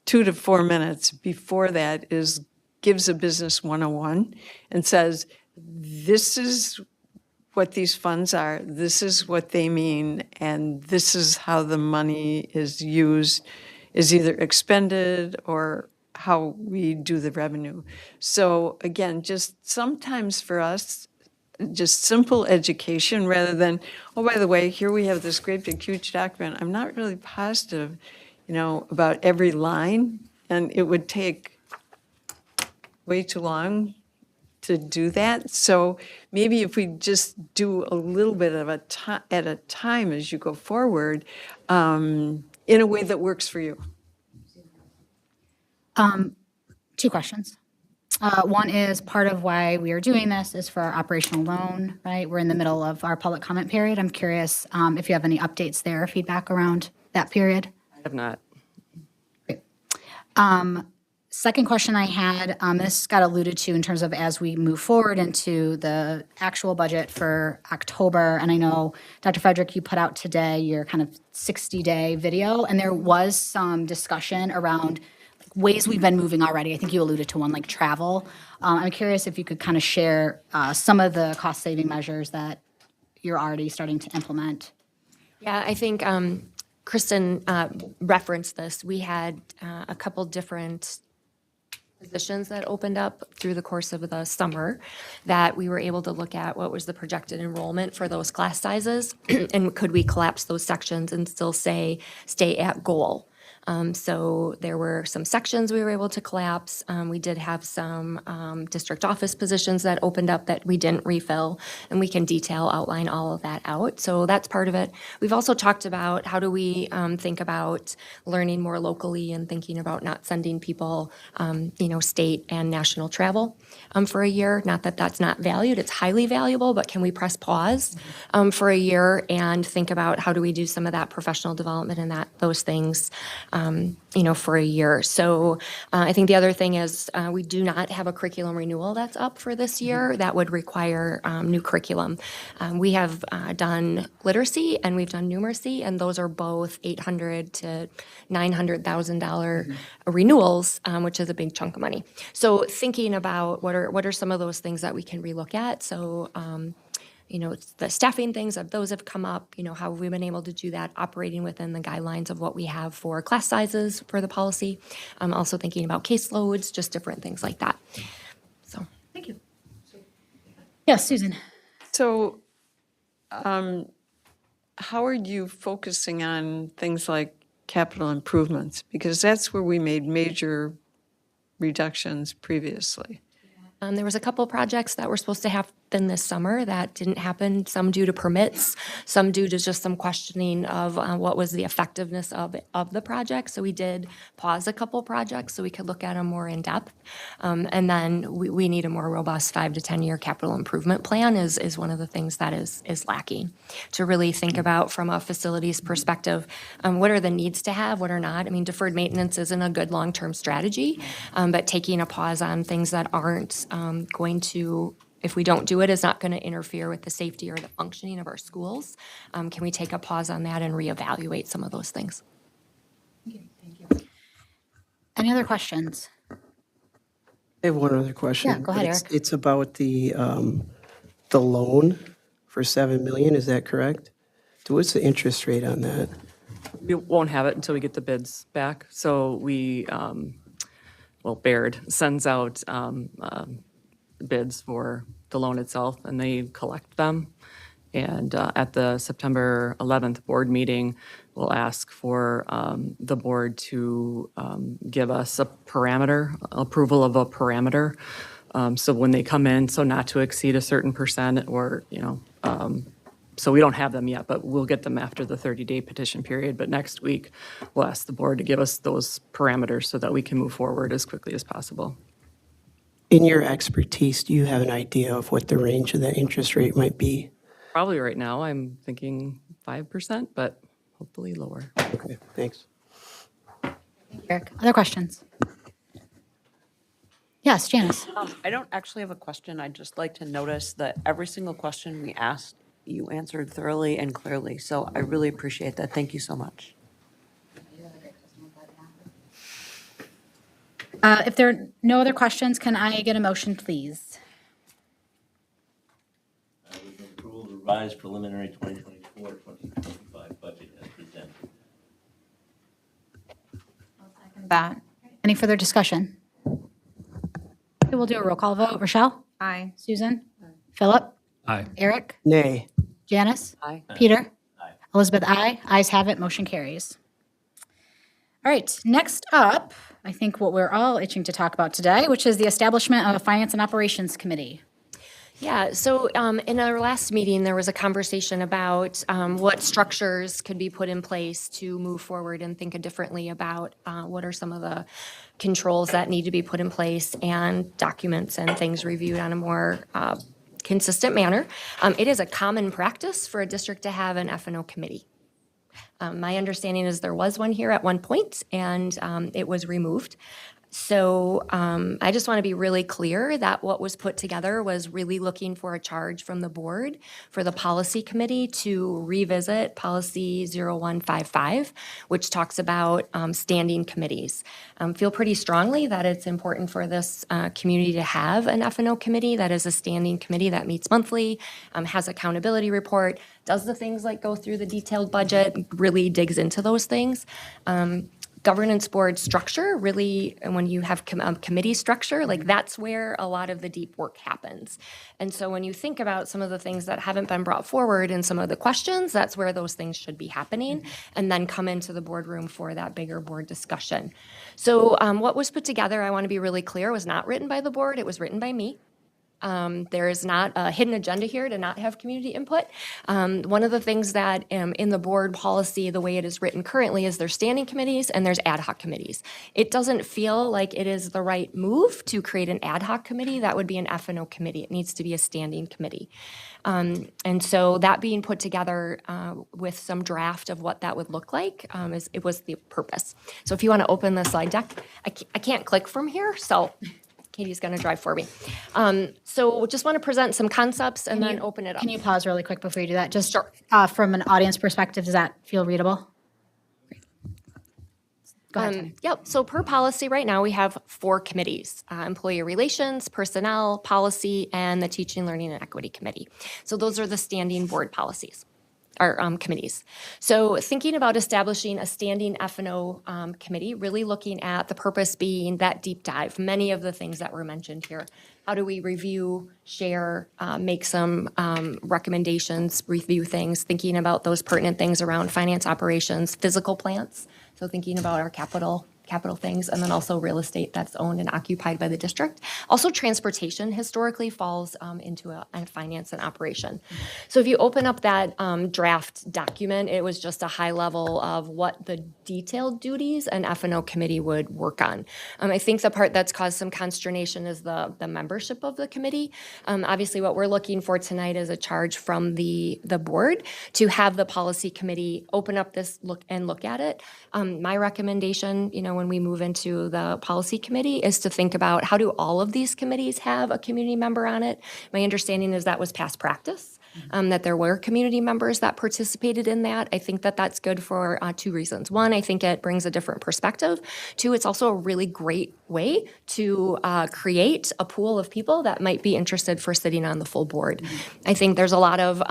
[SPEAKER 6] to 4 minutes before that is gives a business 101 and says, this is what these funds are, this is what they mean, and this is how the money is used, is either expended or how we do the revenue. So again, just sometimes for us, just simple education rather than, oh, by the way, here we have this great big huge document. I'm not really positive, about every line, and it would take way too long to do that. So maybe if we just do a little bit of at a time as you go forward, in a way that works for you.
[SPEAKER 1] 2 questions. One is part of why we are doing this is for our operational loan, right? We're in the middle of our public comment period. I'm curious if you have any updates there, feedback around that period.
[SPEAKER 11] I have not.
[SPEAKER 1] Great. Second question I had, this got alluded to in terms of as we move forward into the actual budget for October. And I know, Dr. Frederick, you put out today your kind of 60-day video, and there was some discussion around ways we've been moving already. I think you alluded to one like travel. I'm curious if you could kind of share some of the cost-saving measures that you're already starting to implement.
[SPEAKER 10] Yeah, I think Kristen referenced this. We had a couple different positions that opened up through the course of the summer that we were able to look at what was the projected enrollment for those class sizes and could we collapse those sections and still stay at goal. So there were some sections we were able to collapse. We did have some district office positions that opened up that we didn't refill, and we can outline all of that out. So that's part of it. We've also talked about how do we think about learning more locally and thinking about not sending people, state and national travel for a year. Not that that's not valued, it's highly valuable, but can we press pause for a year and think about how do we do some of that professional development and those things. for a year. So I think the other thing is we do not have a curriculum renewal that's up for this year. That would require new curriculum. We have done literacy and we've done numeracy, and those are both $800,000 to $900,000 renewals, which is a big chunk of money. So thinking about what are some of those things that we can relook at. So the staffing things, of those have come up, how have we been able to do that, operating within the guidelines of what we have for class sizes for the policy. I'm also thinking about caseloads, just different things like that. So,
[SPEAKER 1] Thank you. Yes, Susan.
[SPEAKER 6] So how are you focusing on things like capital improvements? Because that's where we made major reductions previously.
[SPEAKER 10] There was a couple projects that were supposed to happen this summer that didn't happen, some due to permits, some due to just some questioning of what was the effectiveness of the project. So we did pause a couple projects so we could look at them more in depth. And then we need a more robust 5 to 10-year capital improvement plan is one of the things that is lacking. To really think about from a facilities perspective, what are the needs to have, what are not. I mean, deferred maintenance isn't a good long-term strategy, but taking a pause on things that aren't going to, if we don't do it, is not going to interfere with the safety or the functioning of our schools. Can we take a pause on that and reevaluate some of those things?
[SPEAKER 1] Thank you. Any other questions?
[SPEAKER 13] I have one other question.
[SPEAKER 1] Yeah, go ahead,
[SPEAKER 13] but
[SPEAKER 1] Eric.
[SPEAKER 13] It's about the loan for 7 million, is that correct? So what's the interest rate on that?
[SPEAKER 11] We won't have it until we get the bids back. So Baird sends out bids for the loan itself, and they collect them. And at the September 11th board meeting, we'll ask for the board to give us a parameter, approval of a parameter. So when they come in, so not to exceed a certain percent, or, so we don't have them yet, but we'll get them after the 30-day petition period. But next week, we'll ask the board to give us those parameters so that we can move forward as quickly as possible.
[SPEAKER 13] In your expertise, do you have an idea of what the range of that interest rate might be?
[SPEAKER 11] Probably right now, I'm thinking 5%, but hopefully lower.
[SPEAKER 13] Okay, thanks.
[SPEAKER 1] Eric, other questions? Yes, Janice.
[SPEAKER 14] I don't actually have a question. I'd just like to notice that every single question we asked, you answered thoroughly and clearly. So I really appreciate that. Thank you so much.
[SPEAKER 1] If there are no other questions, can I get a motion, please?
[SPEAKER 2] Approval of the revised preliminary 2024-2025 budget as presented.
[SPEAKER 9] That.
[SPEAKER 1] Any further discussion? Okay, we'll do a roll call vote. Rochelle?
[SPEAKER 9] Aye.
[SPEAKER 1] Susan? Philip?
[SPEAKER 12] Aye.
[SPEAKER 1] Eric?
[SPEAKER 13] Nay.
[SPEAKER 1] Janice?
[SPEAKER 14] Aye.
[SPEAKER 1] Peter?
[SPEAKER 2] Aye.
[SPEAKER 1] Elizabeth, aye. Ayes have it, motion carries. All right, next up, I think what we're all itching to talk about today, which is the establishment of a Finance and Operations Committee.
[SPEAKER 10] Yeah, so in our last meeting, there was a conversation about what structures could be put in place to move forward and think differently about what are some of the controls that need to be put in place and documents and things reviewed on a more consistent manner. It is a common practice for a district to have an F&O committee. My understanding is there was one here at one point, and it was removed. So I just want to be really clear that what was put together was really looking for a charge from the board for the policy committee to revisit policy 0155, which talks about standing committees. Feel pretty strongly that it's important for this community to have an F&O committee that is a standing committee that meets monthly, has accountability report, does the things like go through the detailed budget, really digs into those things. Governance board structure, really, and when you have committee structure, like that's where a lot of the deep work happens. And so when you think about some of the things that haven't been brought forward and some of the questions, that's where those things should be happening, and then come into the boardroom for that bigger board discussion. So what was put together, I want to be really clear, was not written by the board, it was written by me. There is not a hidden agenda here to not have community input. One of the things that in the board policy, the way it is written currently, is there's standing committees and there's ad hoc committees. It doesn't feel like it is the right move to create an ad hoc committee. That would be an F&O committee. It needs to be a standing committee. And so that being put together with some draft of what that would look like it was the purpose. So if you want to open the slide deck, I can't click from here, so Katie's going to drive for me. So just want to present some concepts and then open it up.
[SPEAKER 1] Can you pause really quick before you do that? Just from an audience perspective, does that feel readable? Go ahead, Tony.
[SPEAKER 10] Yep. So per policy right now, we have 4 committees, employee relations, personnel, policy, and the teaching, learning, and equity committee. So those are the standing board policies or committees. So thinking about establishing a standing F&O committee, really looking at the purpose being that deep dive, many of the things that were mentioned here. How do we review, share, make some recommendations, review things, thinking about those pertinent things around finance operations, physical plants, so thinking about our capital things, and then also real estate that's owned and occupied by the district. Also, transportation historically falls into a finance and operation. So if you open up that draft document, it was just a high level of what the detailed duties an F&O committee would work on. I think the part that's caused some consternation is the membership of the committee. Obviously, what we're looking for tonight is a charge from the board to have the policy committee open up this look at it. My recommendation, when we move into the policy committee, is to think about how do all of these committees have a community member on it. My understanding is that was past practice, that there were community members that participated in that. I think that that's good for 2 reasons. One, I think it brings a different perspective. 2, it's also a really great way to create a pool of people that might be interested for sitting on the full board. I think there's a lot of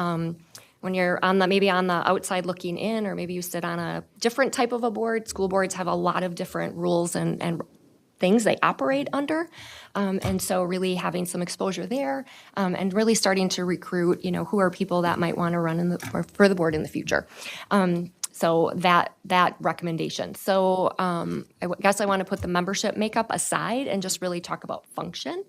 [SPEAKER 10] when you're maybe on the outside looking in, or maybe you sit on a different type of a board. School boards have a lot of different rules and things they operate under. And so really having some exposure there and really starting to recruit, who are people that might want to run for the board in the future. So that recommendation. So I guess I want to put the membership makeup aside and just really talk about function.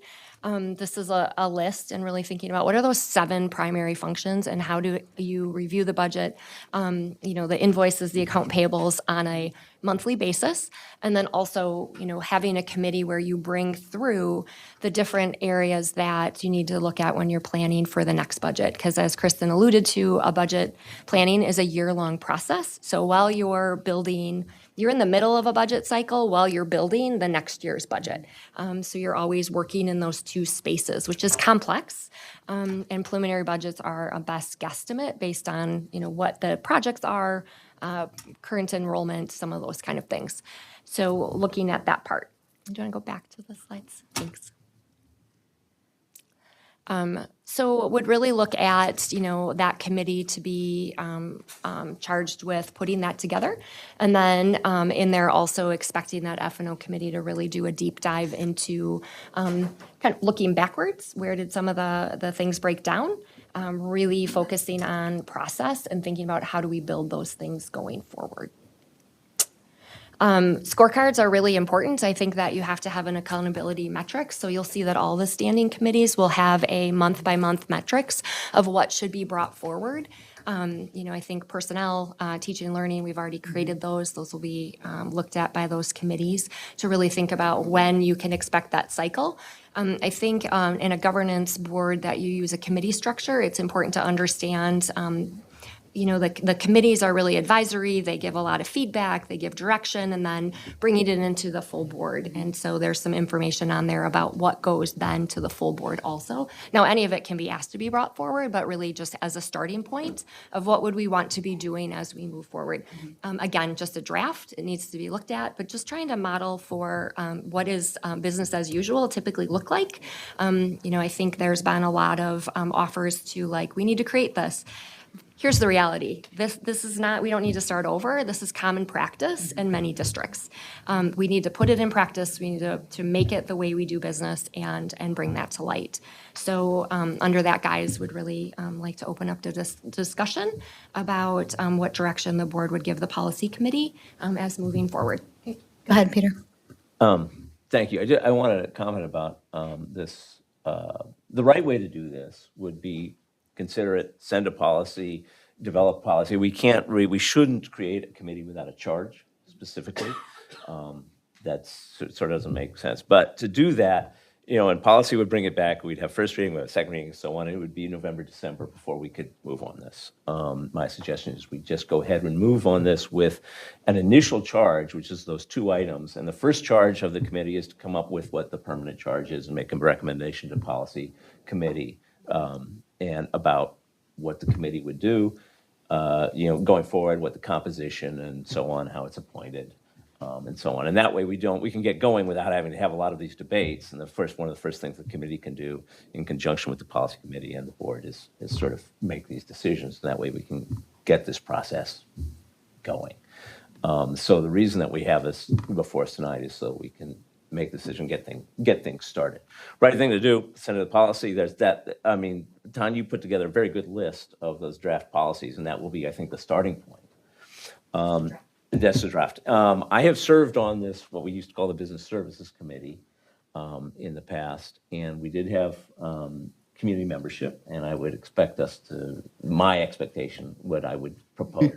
[SPEAKER 10] This is a list and really thinking about what are those 7 primary functions and how do you review the budget, the invoices, the account payables on a monthly basis. And then also, having a committee where you bring through the different areas that you need to look at when you're planning for the next budget. Because as Kristen alluded to, a budget planning is a year-long process. So while you're building, you're in the middle of a budget cycle while you're building the next year's budget. So you're always working in those 2 spaces, which is complex. And preliminary budgets are a best guesstimate based on, what the projects are, current enrollment, some of those kind of things. So looking at that part. Do you want to go back to the slides? Thanks. So would really look at, that committee to be charged with putting that together. And then in there also expecting that F&O committee to really do a deep dive into kind of looking backwards. Where did some of the things break down? Really focusing on process and thinking about how do we build those things going forward. Scorecards are really important. I think that you have to have an accountability metric. So you'll see that all the standing committees will have a month-by-month metrics of what should be brought forward. I think personnel, teaching and learning, we've already created those. Those will be looked at by those committees to really think about when you can expect that cycle. I think in a governance board that you use a committee structure, it's important to understand the committees are really advisory. They give a lot of feedback, they give direction, and then bringing it into the full board. And so there's some information on there about what goes then to the full board also. Now, any of it can be asked to be brought forward, but really just as a starting point of what would we want to be doing as we move forward. Again, just a draft. It needs to be looked at, but just trying to model for what is business as usual typically look like. I think there's been a lot of offers to we need to create this. Here's the reality. This is not, we don't need to start over. This is common practice in many districts. We need to put it in practice. We need to make it the way we do business and bring that to light. So under that guise, would really like to open up to this discussion about what direction the board would give the policy committee as moving forward.
[SPEAKER 1] Go ahead, Peter.
[SPEAKER 2] Thank you. I wanted to comment about this The right way to do this would be consider it, send a policy, develop policy. We shouldn't create a committee without a charge specifically. That sort of doesn't make sense. But to do that, and policy would bring it back. We'd have first reading, we'd have second reading, and so on. It would be November, December before we could move on this. My suggestion is we just go ahead and move on this with an initial charge, which is those 2 items. And the first charge of the committee is to come up with what the permanent charge is and make a recommendation to policy committee and about what the committee would do, going forward, what the composition and so on, how it's appointed. And so on. And that way we can get going without having to have a lot of these debates. And one of the first things the committee can do in conjunction with the policy committee and the board is sort of make these decisions. And that way we can get this process going. So the reason that we have this before us tonight is so we can make the decision, get things started. Right thing to do, send it to policy. There's that. I mean, Ton, you put together a very good list of those draft policies, and that will be, I think, the starting point. That's the draft. I have served on this, what we used to call the Business Services Committee in the past, and we did have community membership, and I would expect my expectation, what I would propose,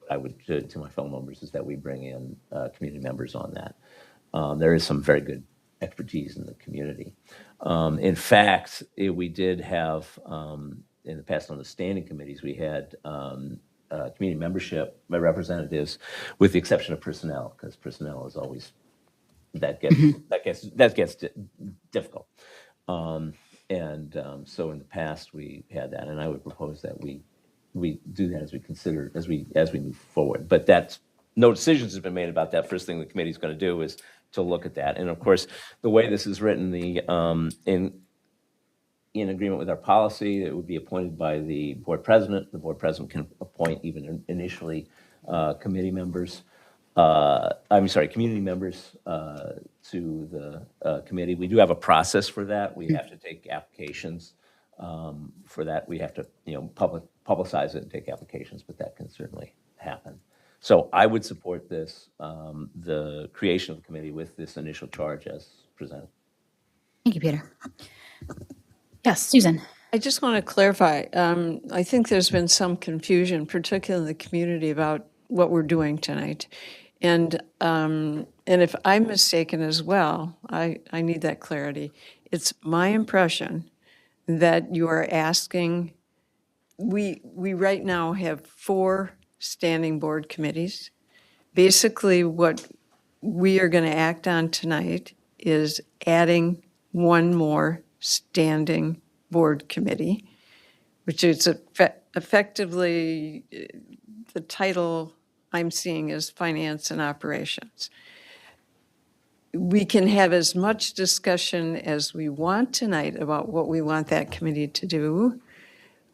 [SPEAKER 2] to my fellow members is that we bring in community members on that. There is some very good expertise in the community. In fact, we did have, in the past on the standing committees, we had community membership by representatives, with the exception of personnel, because personnel is always that gets difficult. So in the past we had that, and I would propose that we do that as we move forward. But that's no decisions have been made about that. First thing the committee is going to do is to look at that, and of course the way this is written, in agreement with our policy, it would be appointed by the board president. The board president can appoint even initially community members to the committee. We do have a process for that. We have to take applications for that. We have to, publicize it and take applications, but that can certainly happen. So I would support this, the creation of the committee with this initial charge as presented.
[SPEAKER 1] Thank you, Peter. Yes, Susan.
[SPEAKER 6] I just want to clarify. I think there's been some confusion, particularly in the community, about what we're doing tonight. And if I'm mistaken as well, I need that clarity. It's my impression that you are asking, we right now have 4 standing board committees. Basically, what we are going to act on tonight is adding one more standing board committee, which is effectively the title I'm seeing is Finance and Operations. We can have as much discussion as we want tonight about what we want that committee to do,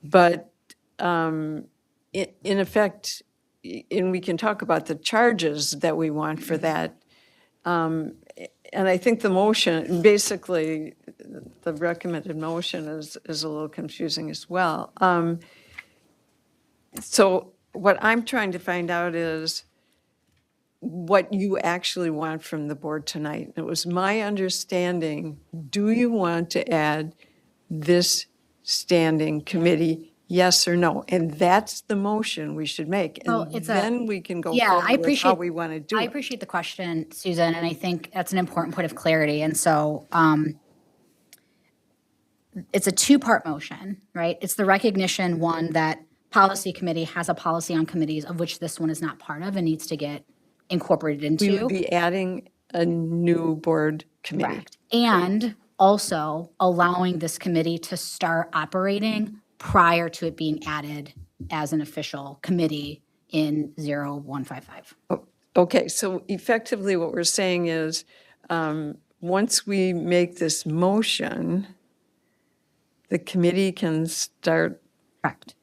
[SPEAKER 6] but in effect, and we can talk about the charges that we want for that. And I think the motion, basically, the recommended motion is a little confusing as well. So what I'm trying to find out is what you actually want from the board tonight. It was my understanding, do you want to add this standing committee, yes or no? And that's the motion we should make. And then we can go forward with how we want to do it.
[SPEAKER 1] I appreciate the question, Susan, and I think that's an important point of clarity. And so it's a 2-part motion, right? It's the recognition, one, that policy committee has a policy on committees of which this one is not part of and needs to get incorporated into.
[SPEAKER 6] We would be adding a new board committee.
[SPEAKER 1] Correct. And also allowing this committee to start operating prior to it being added as an official committee in 0155.
[SPEAKER 6] Okay, so effectively what we're saying is, once we make this motion, the committee can start
[SPEAKER 1] Correct.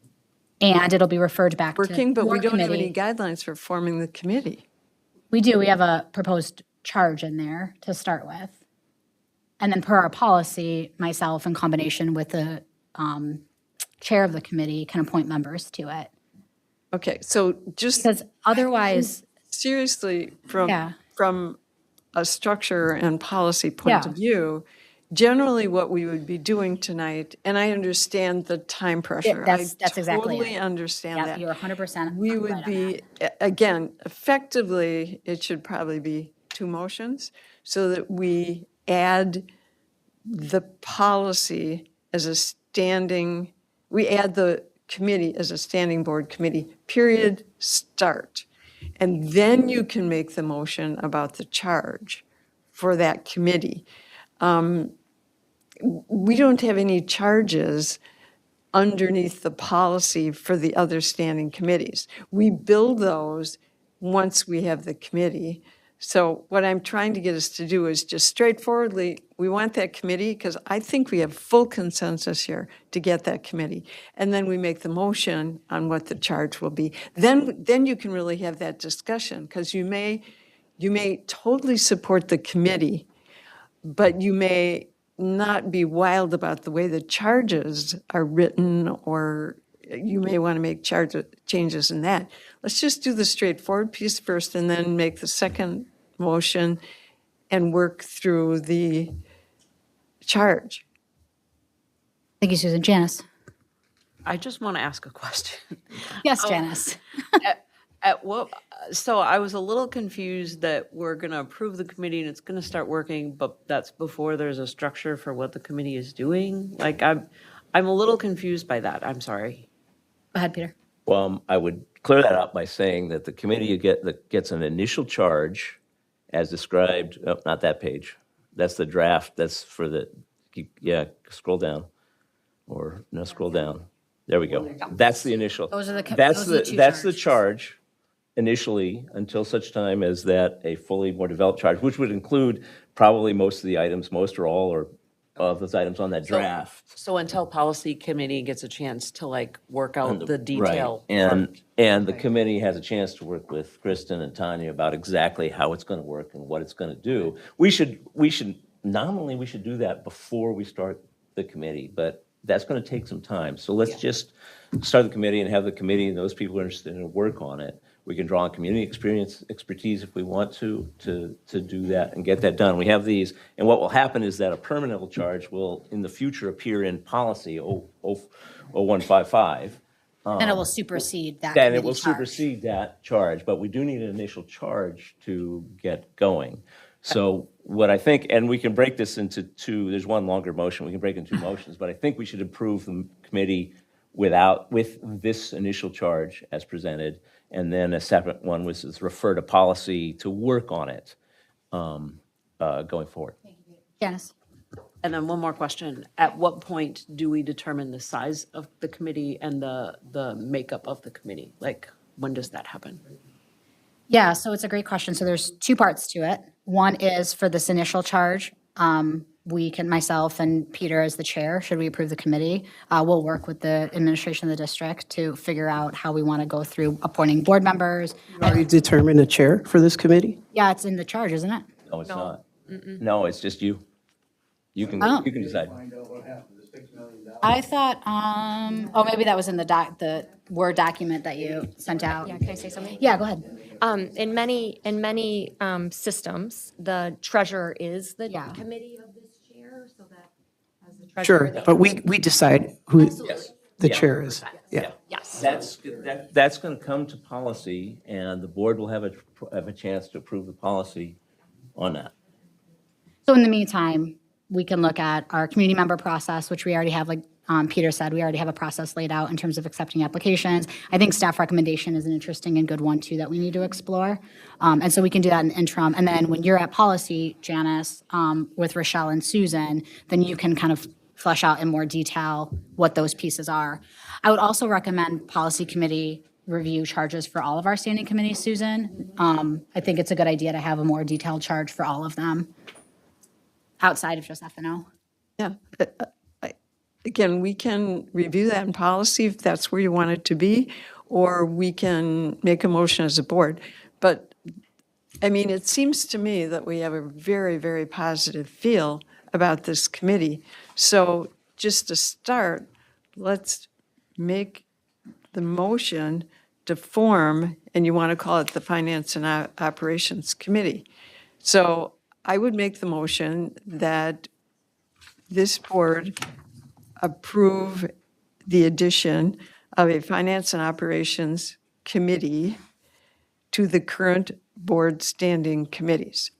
[SPEAKER 1] And it'll be referred back
[SPEAKER 6] working,
[SPEAKER 1] to
[SPEAKER 6] but we
[SPEAKER 1] your
[SPEAKER 6] don't have any
[SPEAKER 1] committee.
[SPEAKER 6] guidelines for forming the committee.
[SPEAKER 1] We do. We have a proposed charge in there to start with. And then per our policy, myself in combination with the chair of the committee can appoint members to it.
[SPEAKER 6] Okay, so just
[SPEAKER 1] Because otherwise,
[SPEAKER 6] seriously,
[SPEAKER 1] Yeah.
[SPEAKER 6] from a structure and policy point
[SPEAKER 1] Yeah.
[SPEAKER 6] of view, generally what we would be doing tonight, and I understand the time pressure.
[SPEAKER 1] that's exactly
[SPEAKER 6] Totally
[SPEAKER 1] it.
[SPEAKER 6] understand
[SPEAKER 1] Yep,
[SPEAKER 6] that.
[SPEAKER 1] you're 100%
[SPEAKER 6] We
[SPEAKER 1] right
[SPEAKER 6] would
[SPEAKER 1] on
[SPEAKER 6] be, again, effectively, it should probably be 2 motions so that we add the policy as a standing, we add the committee as a standing board committee, period, start. And then you can make the motion about the charge for that committee. We don't have any charges underneath the policy for the other standing committees. We build those once we have the committee. So what I'm trying to get us to do is just straightforwardly, we want that committee because I think we have full consensus here to get that committee. And then we make the motion on what the charge will be. Then you can really have that discussion because you may totally support the committee, but you may not be wild about the way the charges are written, or you may want to make changes in that. Let's just do the straightforward piece first and then make the second motion and work through the charge.
[SPEAKER 1] Thank you, Susan. Janice?
[SPEAKER 14] I just want to ask a question.
[SPEAKER 1] Yes, Janice.
[SPEAKER 14] At what, so I was a little confused that we're going to approve the committee and it's going to start working, but that's before there's a structure for what the committee is doing? Like, I'm a little confused by that. I'm sorry.
[SPEAKER 1] Go ahead, Peter.
[SPEAKER 2] Well, I would clear that up by saying that the committee gets an initial charge as described, oh, not that page. That's the draft, that's for the, yeah, scroll down. Or, no, scroll down. There we go. That's the initial.
[SPEAKER 1] Those are the
[SPEAKER 2] That's
[SPEAKER 1] those are the two
[SPEAKER 2] that's the
[SPEAKER 1] charges.
[SPEAKER 2] charge initially, until such time as that a fully more developed charge, which would include probably most of the items, most or all, or of those items on that draft.
[SPEAKER 14] So until policy committee gets a chance to like work out the detail.
[SPEAKER 2] Right. And the committee has a chance to work with Kristen and Tanya about exactly how it's going to work and what it's going to do. We should nominally we should do that before we start the committee, but that's going to take some time. So let's just start the committee and have the committee and those people who are interested in work on it. We can draw on community expertise if we want to do that and get that done. We have these, and what will happen is that a permanent charge will in the future appear in policy 0155.
[SPEAKER 1] Then it will supersede that.
[SPEAKER 2] Then it will
[SPEAKER 1] committee charge.
[SPEAKER 2] supersede that charge, but we do need an initial charge to get going. So what I think, and we can break this into two, there's one longer motion, we can break it into two motions, but I think we should approve the committee with this initial charge as presented, and then a separate one was to refer to policy to work on it going forward.
[SPEAKER 1] Janice?
[SPEAKER 14] And then one more question. At what point do we determine the size of the committee and the makeup of the committee? Like, when does that happen?
[SPEAKER 1] Yeah, so it's a great question. So there's two parts to it. One is for this initial charge. We can, myself and Peter as the chair, should we approve the committee, we'll work with the administration of the district to figure out how we want to go through appointing board members.
[SPEAKER 13] Are you determine a chair for this committee?
[SPEAKER 1] Yeah, it's in the charge, isn't it?
[SPEAKER 2] No, it's not. No, it's just you. You can decide.
[SPEAKER 1] I thought, maybe that was in the Word document that you sent out.
[SPEAKER 10] Yeah, can I say something?
[SPEAKER 1] Yeah, go ahead.
[SPEAKER 10] In many systems, the treasurer is the
[SPEAKER 1] Yeah.
[SPEAKER 10] committee of this chair, so that as the treasurer.
[SPEAKER 13] Sure, but we decide who the
[SPEAKER 2] Yeah.
[SPEAKER 13] chair is. Yeah.
[SPEAKER 10] Yes.
[SPEAKER 2] That's going to come to policy, and the board will have a chance to approve the policy on that.
[SPEAKER 1] So in the meantime, we can look at our community member process, which we already have, like Peter said, we already have a process laid out in terms of accepting applications. I think staff recommendation is an interesting and good one too that we need to explore. And so we can do that in the interim. And then when you're at policy, Janice, with Rochelle and Susan, then you can kind of flesh out in more detail what those pieces are. I would also recommend policy committee review charges for all of our standing committees, Susan. I think it's a good idea to have a more detailed charge for all of them outside of just F&O.
[SPEAKER 6] Yeah. Again, we can review that in policy if that's where you want it to be, or we can make a motion as a board. But, I mean, it seems to me that we have a very, very positive feel about this committee. So just to start, let's make the motion to form, and you want to call it the Finance and Operations Committee. So I would make the motion that this board approve the addition of a Finance and Operations Committee to the current board standing committees.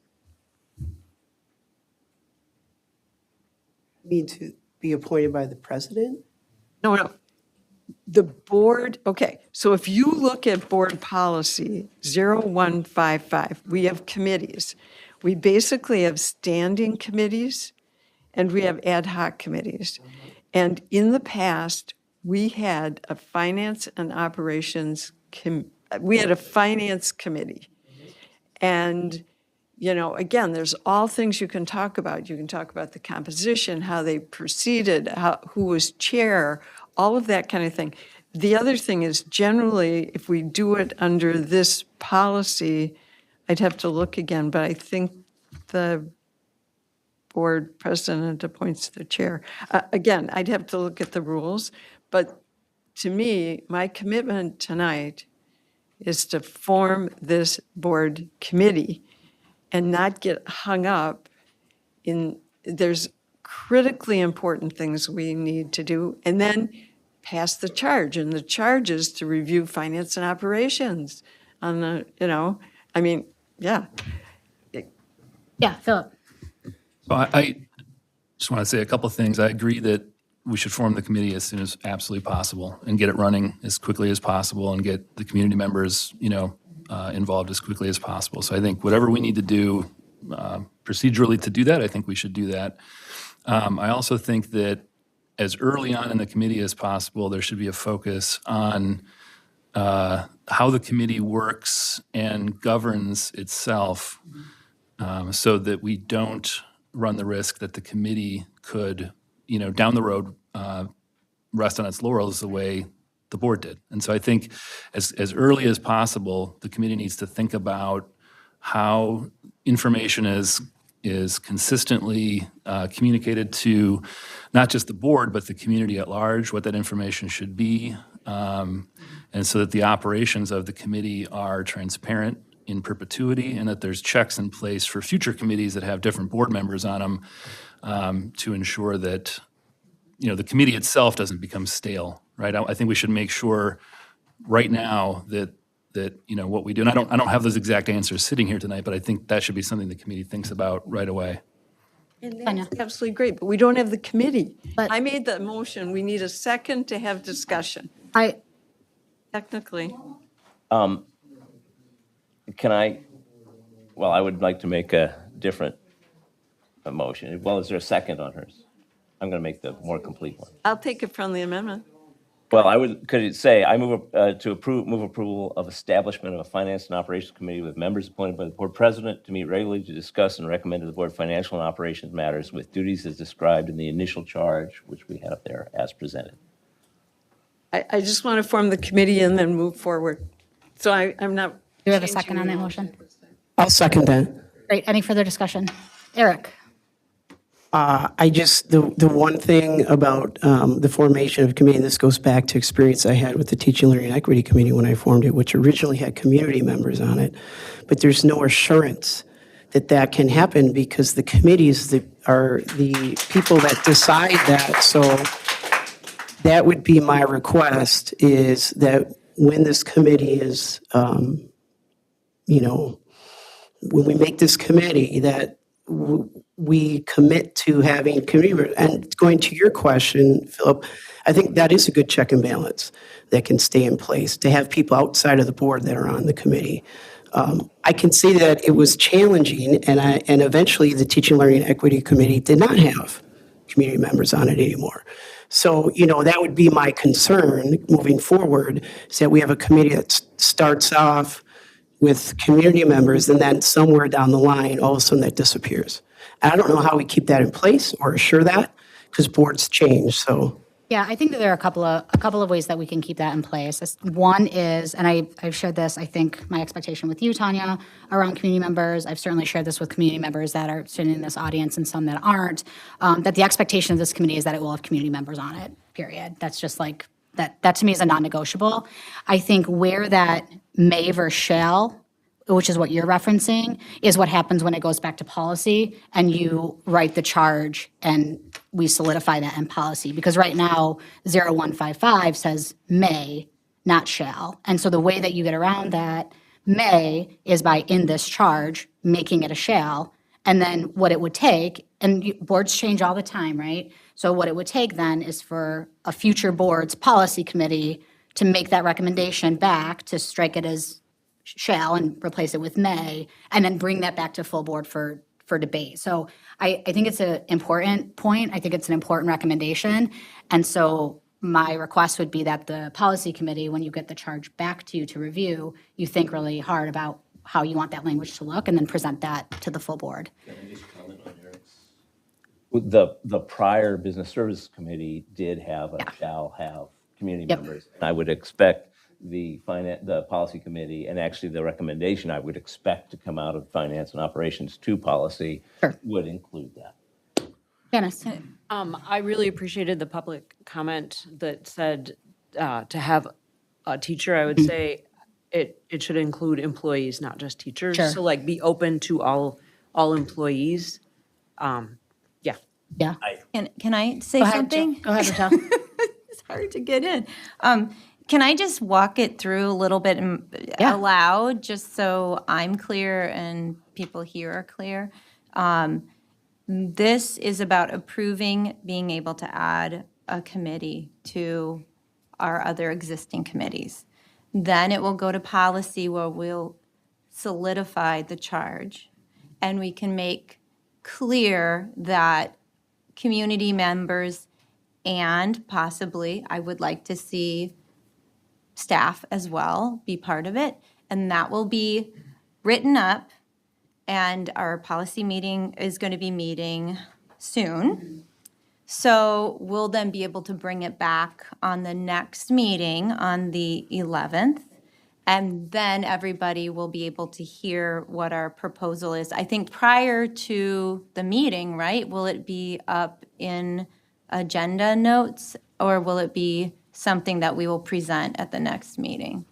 [SPEAKER 13] Need to be appointed by the president?
[SPEAKER 6] No. The board, okay, so if you look at board policy 0155, we have committees. We basically have standing committees and we have ad hoc committees. And in the past, we had a finance and operations, we had a finance committee. And, you know, again, there's all things you can talk about. You can talk about the composition, how they proceeded, who was chair, all of that kind of thing. The other thing is generally, if we do it under this policy, I'd have to look again, but I think the board president appoints the chair. Again, I'd have to look at the rules, but to me, my commitment tonight is to form this board committee and not get hung up in, there's critically important things we need to do, and then pass the charge. And the charge is to review finance and operations on the, you know, I mean, yeah.
[SPEAKER 1] Yeah, Philip.
[SPEAKER 12] So I just want to say a couple of things. I agree that we should form the committee as soon as absolutely possible and get it running as quickly as possible and get the community members, you know, involved as quickly as possible. So I think whatever we need to do procedurally to do that, I think we should do that. I also think that as early on in the committee as possible, there should be a focus on how the committee works and governs itself so that we don't run the risk that the committee could, you know, down the road rest on its laurels the way the board did. And so I think as early as possible, the committee needs to think about how information is consistently communicated to not just the board, but the community at large, what that information should be, and so that the operations of the committee are transparent in perpetuity and that there's checks in place for future committees that have different board members on them to ensure that, you know, the committee itself doesn't become stale, right? I think we should make sure right now that you know what we do, and I don't have those exact answers sitting here tonight, but I think that should be something the committee thinks about right away.
[SPEAKER 6] And that's absolutely great, but we don't have the committee. I made the motion, we need a second to have discussion. Technically.
[SPEAKER 2] Can I, well, I would like to make a different motion. Well, is there a second on hers? I'm going to make the more complete one.
[SPEAKER 6] I'll take a friendly amendment.
[SPEAKER 2] Well, could it say, I move move approval of establishment of a finance and operations committee with members appointed by the board president to meet regularly to discuss and recommend to the board financial and operations matters with duties as described in the initial charge, which we have there as presented.
[SPEAKER 6] I just want to form the committee and then move forward. So I'm not.
[SPEAKER 1] Do we have a second on that motion?
[SPEAKER 13] I'll second that.
[SPEAKER 1] Great. Any further discussion? Eric?
[SPEAKER 13] The one thing about the formation of committee, and this goes back to experience I had with the Teaching, Learning, and Equity Committee when I formed it, which originally had community members on it, but there's no assurance that that can happen because the committees are the people that decide that. So that would be my request, is that when this committee is, you know, when we make this committee, that we commit to having community. And going to your question, Philip, I think that is a good check and balance that can stay in place, to have people outside of the board that are on the committee. I can see that it was challenging, and eventually the Teaching, Learning, and Equity Committee did not have community members on it anymore. So, you know, that would be my concern moving forward, is that we have a committee that starts off with community members and then somewhere down the line, all of a sudden that disappears. And I don't know how we keep that in place or assure that, because boards change, so.
[SPEAKER 1] Yeah, I think that there are a couple of ways that we can keep that in place. One is, and I've shared this, I think, my expectation with you, Tanya, around community members. I've certainly shared this with community members that are sitting in this audience and some that aren't, that the expectation of this committee is that it will have community members on it, period. That's just like, that to me is a non-negotiable. I think where that may or shall which is what you're referencing, is what happens when it goes back to policy and you write the charge and we solidify that in policy. Because right now, 0155 says may, not shall. And so the way that you get around that may is by in this charge, making it a shall. And then what it would take, and boards change all the time, right? So what it would take then is for a future board's policy committee to make that recommendation back, to strike it as shall and replace it with may, and then bring that back to full board for debate. So I think it's an important point. I think it's an important recommendation. And so my request would be that the policy committee, when you get the charge back to you to review, you think really hard about how you want that language to look and then present that to the full board.
[SPEAKER 2] The prior Business Services Committee did have a shall have community
[SPEAKER 1] Yep.
[SPEAKER 2] members. And I would expect the policy committee, and actually the recommendation I would expect to come out of finance and operations to policy would include that.
[SPEAKER 1] Dennis?
[SPEAKER 14] I really appreciated the public comment that said to have a teacher, I would say it should include employees, not just teachers.
[SPEAKER 1] Sure.
[SPEAKER 14] So like be open to all employees. Yeah.
[SPEAKER 1] Yeah.
[SPEAKER 9] Can I say
[SPEAKER 1] Go ahead,
[SPEAKER 9] something?
[SPEAKER 1] Go ahead, Rochelle.
[SPEAKER 9] It's hard to get in. Can I just walk it through a little bit
[SPEAKER 1] Yeah.
[SPEAKER 9] aloud, just so I'm clear and people here are clear? This is about approving being able to add a committee to our other existing committees. Then it will go to policy where we'll solidify the charge, and we can make clear that community members and possibly, I would like to see staff as well be part of it. And that will be written up, and our policy meeting is going to be meeting soon. So we'll then be able to bring it back on the next meeting on the 11th. And then everybody will be able to hear what our proposal is. I think prior to the meeting, right? Will it be up in agenda notes, or will it be something that we will present at the next meeting?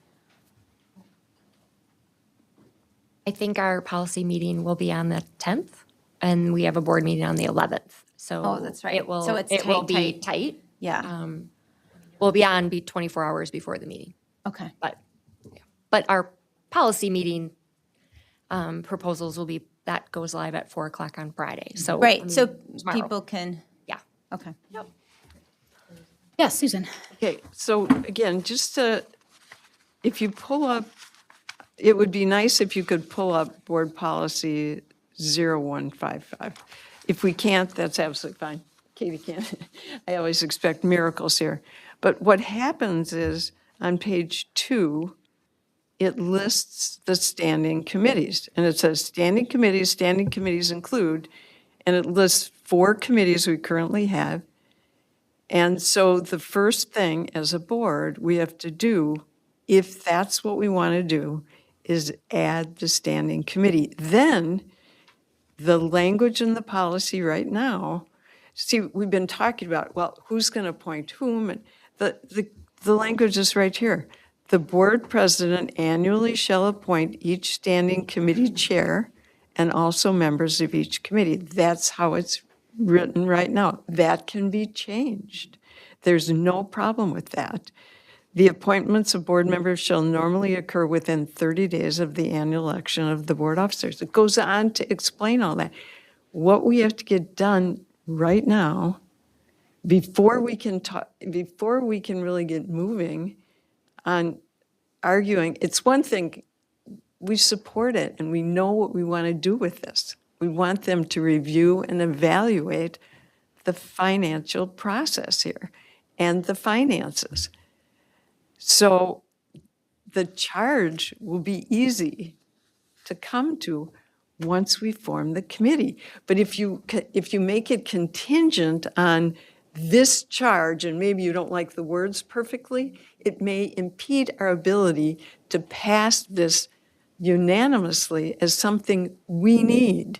[SPEAKER 10] I think our policy meeting will be on the 10th, and we have a board meeting on the 11th. So
[SPEAKER 9] Oh, that's right.
[SPEAKER 10] It will,
[SPEAKER 9] So it's
[SPEAKER 10] it will be
[SPEAKER 9] tight.
[SPEAKER 10] tight.
[SPEAKER 9] Yeah,
[SPEAKER 10] We'll be on 24 hours before the meeting.
[SPEAKER 9] okay.
[SPEAKER 10] But our policy meeting proposals will be, that goes live at 4 o'clock on Friday. So I
[SPEAKER 9] Right,
[SPEAKER 10] mean,
[SPEAKER 9] so
[SPEAKER 10] tomorrow.
[SPEAKER 9] people can,
[SPEAKER 10] Yeah.
[SPEAKER 9] okay.
[SPEAKER 1] Yes, Susan.
[SPEAKER 6] Okay, so again, just to, if you pull up, it would be nice if you could pull up board policy 0155. If we can't, that's absolutely fine. Katie can't. I always expect miracles here. But what happens is on page 2, it lists the standing committees. And it says standing committees include, and it lists 4 committees we currently have. And so the first thing as a board we have to do, if that's what we want to do, is add the standing committee. Then the language in the policy right now, see, we've been talking about, well, who's going to appoint whom? And the language is right here. The board president annually shall appoint each standing committee chair and also members of each committee. That's how it's written right now. That can be changed. There's no problem with that. The appointments of board members shall normally occur within 30 days of the annual election of the board officers. It goes on to explain all that. What we have to get done right now, before we can really get moving on arguing, it's one thing, we support it and we know what we want to do with this. We want them to review and evaluate the financial process here and the finances. So the charge will be easy to come to once we form the committee. But if you make it contingent on this charge, and maybe you don't like the words perfectly, it may impede our ability to pass this unanimously as something we need.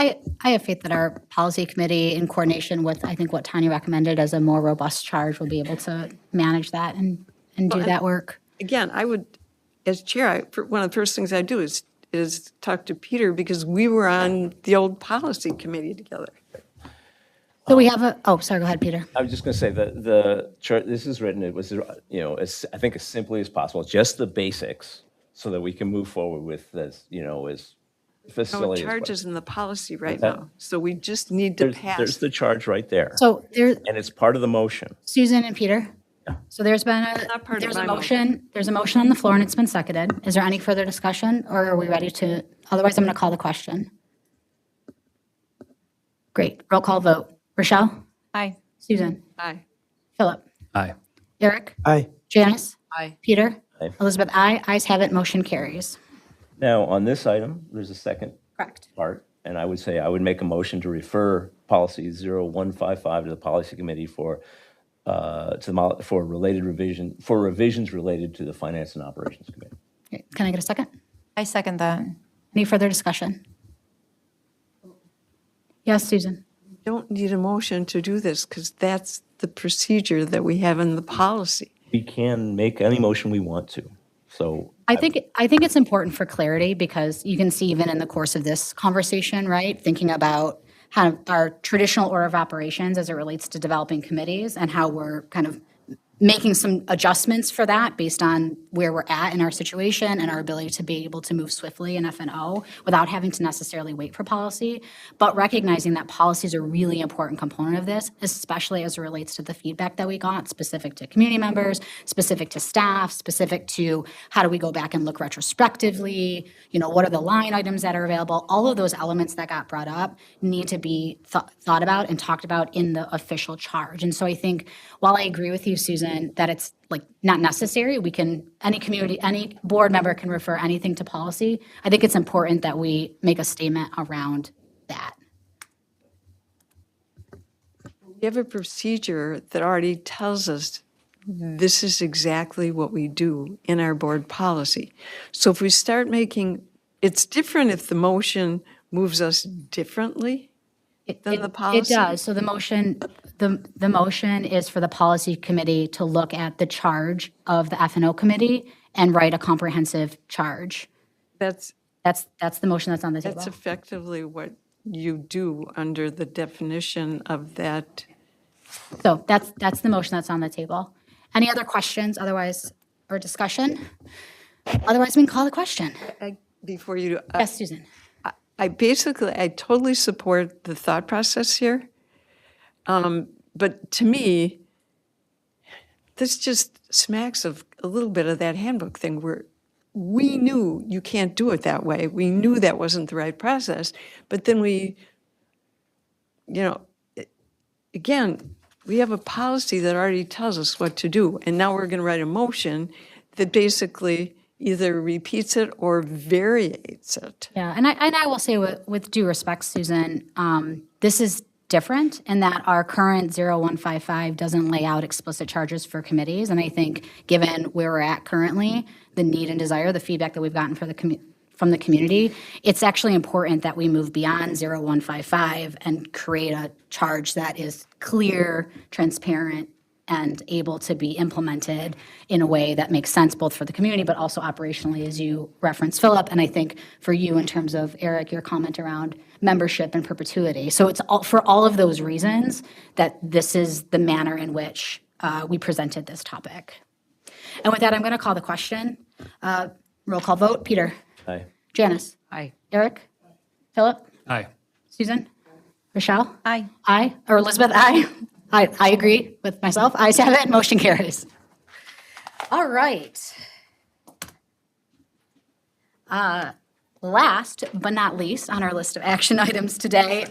[SPEAKER 1] I have faith that our policy committee, in coordination with, I think, what Tanya recommended as a more robust charge, will be able to manage that and do that work.
[SPEAKER 6] Again, I as chair, one of the first things I do is talk to Peter because we were on the old policy committee together.
[SPEAKER 1] So we have sorry, go ahead, Peter.
[SPEAKER 2] I was just going to say that the chart, this is written, it was, I think as simply as possible, just the basics, so that we can move forward with this, as
[SPEAKER 6] No
[SPEAKER 2] facility.
[SPEAKER 6] charges in the policy right
[SPEAKER 2] that?
[SPEAKER 6] now, so we just need to
[SPEAKER 2] There's
[SPEAKER 6] pass.
[SPEAKER 2] the charge right there.
[SPEAKER 1] So there,
[SPEAKER 2] And it's part of the motion.
[SPEAKER 1] Susan and Peter. So there's been
[SPEAKER 6] Not part of
[SPEAKER 1] there's a
[SPEAKER 6] my
[SPEAKER 1] motion, there's a motion on the floor and it's been seconded. Is there any further discussion or are we ready to, otherwise I'm going to call the question. Great. Roll call vote. Rochelle?
[SPEAKER 9] Aye.
[SPEAKER 1] Susan?
[SPEAKER 6] Aye.
[SPEAKER 1] Philip?
[SPEAKER 12] Aye.
[SPEAKER 1] Eric?
[SPEAKER 13] Aye.
[SPEAKER 1] Janice?
[SPEAKER 14] Aye.
[SPEAKER 1] Peter?
[SPEAKER 2] Aye.
[SPEAKER 1] Elizabeth? Aye. Ayes have it. Motion carries.
[SPEAKER 2] Now, on this item, there's a second
[SPEAKER 1] Correct.
[SPEAKER 2] part, and I would say I would make a motion to refer policy 0155 to the policy committee for revisions related to the finance and operations committee.
[SPEAKER 1] Okay, can I get a second?
[SPEAKER 9] I second that.
[SPEAKER 1] Any further discussion? Yes, Susan?
[SPEAKER 6] Don't need a motion to do this because that's the procedure that we have in the policy.
[SPEAKER 2] We can make any motion we want to, so.
[SPEAKER 1] I think it's important for clarity because you can see even in the course of this conversation, right? Thinking about kind of our traditional order of operations as it relates to developing committees and how we're kind of making some adjustments for that based on where we're at in our situation and our ability to be able to move swiftly in F&O without having to necessarily wait for policy, but recognizing that policy is a really important component of this, especially as it relates to the feedback that we got specific to community members, specific to staff, specific to how do we go back and look retrospectively, what are the line items that are available? All of those elements that got brought up need to be thought about and talked about in the official charge. And so I think while I agree with you, Susan, that it's like not necessary, any board member can refer anything to policy. I think it's important that we make a statement around that.
[SPEAKER 6] We have a procedure that already tells us this is exactly what we do in our board policy. So if we start it's different if the motion moves us differently than the policy.
[SPEAKER 1] It does. So the motion is for the policy committee to look at the charge of the F&O committee and write a comprehensive charge.
[SPEAKER 6] That's
[SPEAKER 1] the motion that's on the table.
[SPEAKER 6] That's effectively what you do under the definition of that.
[SPEAKER 1] So that's the motion that's on the table. Any other questions otherwise, or discussion? Otherwise, we can call the question.
[SPEAKER 6] Before you do.
[SPEAKER 1] Yes, Susan.
[SPEAKER 6] I totally support the thought process here. But to me, this just smacks of a little bit of that handbook thing where we knew you can't do it that way. We knew that wasn't the right process. But then again, we have a policy that already tells us what to do. And now we're going to write a motion that basically either repeats it or variates it.
[SPEAKER 1] Yeah, and I will say with due respect, Susan, this is different in that our current 0155 doesn't lay out explicit charges for committees. And I think given where we're at currently, the need and desire, the feedback that we've gotten from the community, it's actually important that we move beyond 0155 and create a charge that is clear, transparent, and able to be implemented in a way that makes sense both for the community, but also operationally, as you referenced, Philip. And I think for you, in terms of, Eric, your comment around membership and perpetuity. So it's for all of those reasons that this is the manner in which we presented this topic. And with that, I'm going to call the question. Roll call vote. Peter?
[SPEAKER 2] Aye.
[SPEAKER 1] Janice?
[SPEAKER 14] Aye.
[SPEAKER 1] Eric? Philip?
[SPEAKER 12] Aye.
[SPEAKER 1] Susan? Rochelle?
[SPEAKER 9] Aye.
[SPEAKER 1] Aye. Or Elizabeth? Aye. I agree with myself. Ayes have it. Motion carries. All right. Last but not least on our list of action items today,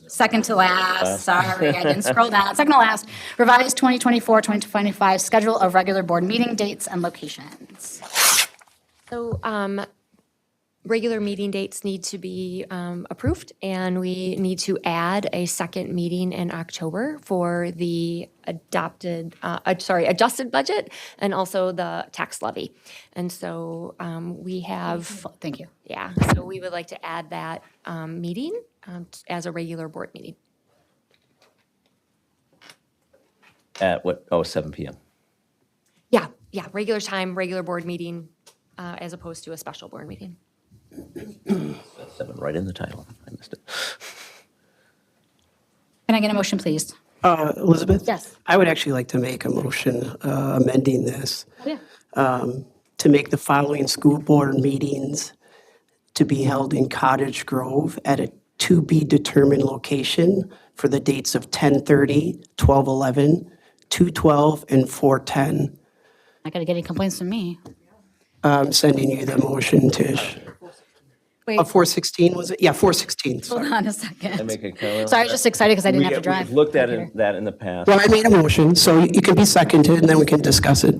[SPEAKER 1] second to last, sorry, I didn't scroll down, second to last, revised 2024-2025 schedule of regular board meeting dates and locations.
[SPEAKER 10] So regular meeting dates need to be approved, and we need to add a second meeting in October for the adjusted budget and also the tax levy. And so we have.
[SPEAKER 1] Thank you.
[SPEAKER 10] Yeah, so we would like to add that meeting as a regular board meeting.
[SPEAKER 2] At what? 7 p.m.
[SPEAKER 10] Yeah, regular time, regular board meeting, as opposed to a special board meeting.
[SPEAKER 2] That's 7 right in the title. I missed it.
[SPEAKER 1] Can I get a motion, please?
[SPEAKER 13] Elizabeth?
[SPEAKER 1] Yes.
[SPEAKER 13] I would actually like to make a motion amending this
[SPEAKER 1] Oh, yeah.
[SPEAKER 13] to make the following school board meetings to be held in Cottage Grove at a to-be-determined location for the dates of 10:30, 12:11, 2:12, and 4:10.
[SPEAKER 1] Not gonna get any complaints from me.
[SPEAKER 13] I'm sending you the motion, Tish.
[SPEAKER 1] Wait,
[SPEAKER 13] 4:16, was it? Yeah, 4:16,
[SPEAKER 1] hold
[SPEAKER 13] sorry.
[SPEAKER 1] on a
[SPEAKER 2] I
[SPEAKER 1] second.
[SPEAKER 2] make a comment?
[SPEAKER 1] Sorry, I was just excited because I didn't have to drive.
[SPEAKER 2] We've looked at
[SPEAKER 1] Peter.
[SPEAKER 2] that in the past.
[SPEAKER 13] Well, I made a motion, so you can be seconded, and then we can discuss it.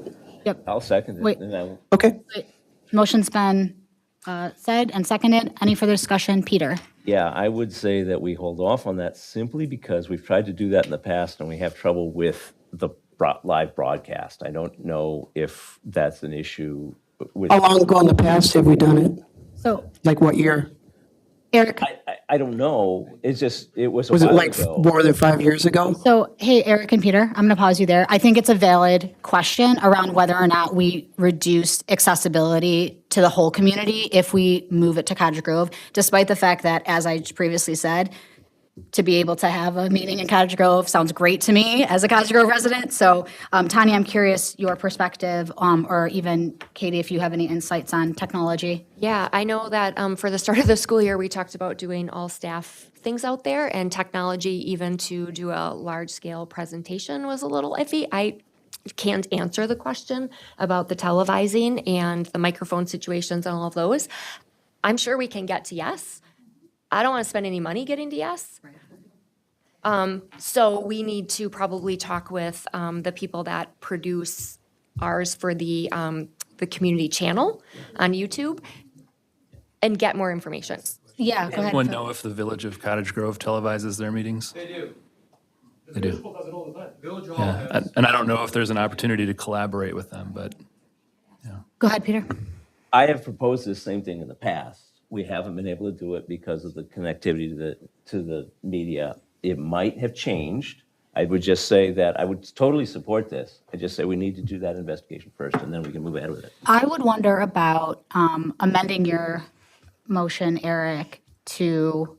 [SPEAKER 1] Yep.
[SPEAKER 2] I'll second it.
[SPEAKER 1] Wait.
[SPEAKER 2] and I will-
[SPEAKER 13] Okay?
[SPEAKER 1] Wait. Motion's been said and seconded. Any further discussion? Peter?
[SPEAKER 2] Yeah, I would say that we hold off on that simply because we've tried to do that in the past and we have trouble with the live broadcast. I don't know if that's an issue with.
[SPEAKER 13] How long ago in the past have we done it?
[SPEAKER 1] So,
[SPEAKER 13] Like what year?
[SPEAKER 1] Eric?
[SPEAKER 2] I don't know. It's just, it was a
[SPEAKER 13] Was it
[SPEAKER 2] while
[SPEAKER 13] like
[SPEAKER 2] ago.
[SPEAKER 13] more than 5 years ago?
[SPEAKER 1] So, hey, Eric and Peter, I'm going to pause you there. I think it's a valid question around whether or not we reduce accessibility to the whole community if we move it to Cottage Grove, despite the fact that, as I previously said, to be able to have a meeting in Cottage Grove sounds great to me as a Cottage Grove resident. So, Tanya, I'm curious your perspective, or even Katie, if you have any insights on technology.
[SPEAKER 10] Yeah, I know that for the start of the school year, we talked about doing all staff things out there, and technology, even to do a large-scale presentation, was a little iffy. I can't answer the question about the televising and the microphone situations and all of those. I'm sure we can get to yes. I don't want to spend any money getting to yes. So we need to probably talk with the people that produce ours for the community channel on YouTube and get more information.
[SPEAKER 1] Yeah, go ahead.
[SPEAKER 12] Anyone know if the Village of Cottage Grove televises their meetings?
[SPEAKER 5] They do.
[SPEAKER 12] They do. Yeah, and I don't know if there's an opportunity to collaborate with them, but
[SPEAKER 1] Go ahead, Peter.
[SPEAKER 2] I have proposed this same thing in the past. We haven't been able to do it because of the connectivity to the media. It might have changed. I would just say that I would totally support this. I just say we need to do that investigation first, and then we can move ahead with it.
[SPEAKER 1] I would wonder about amending your motion, Eric, to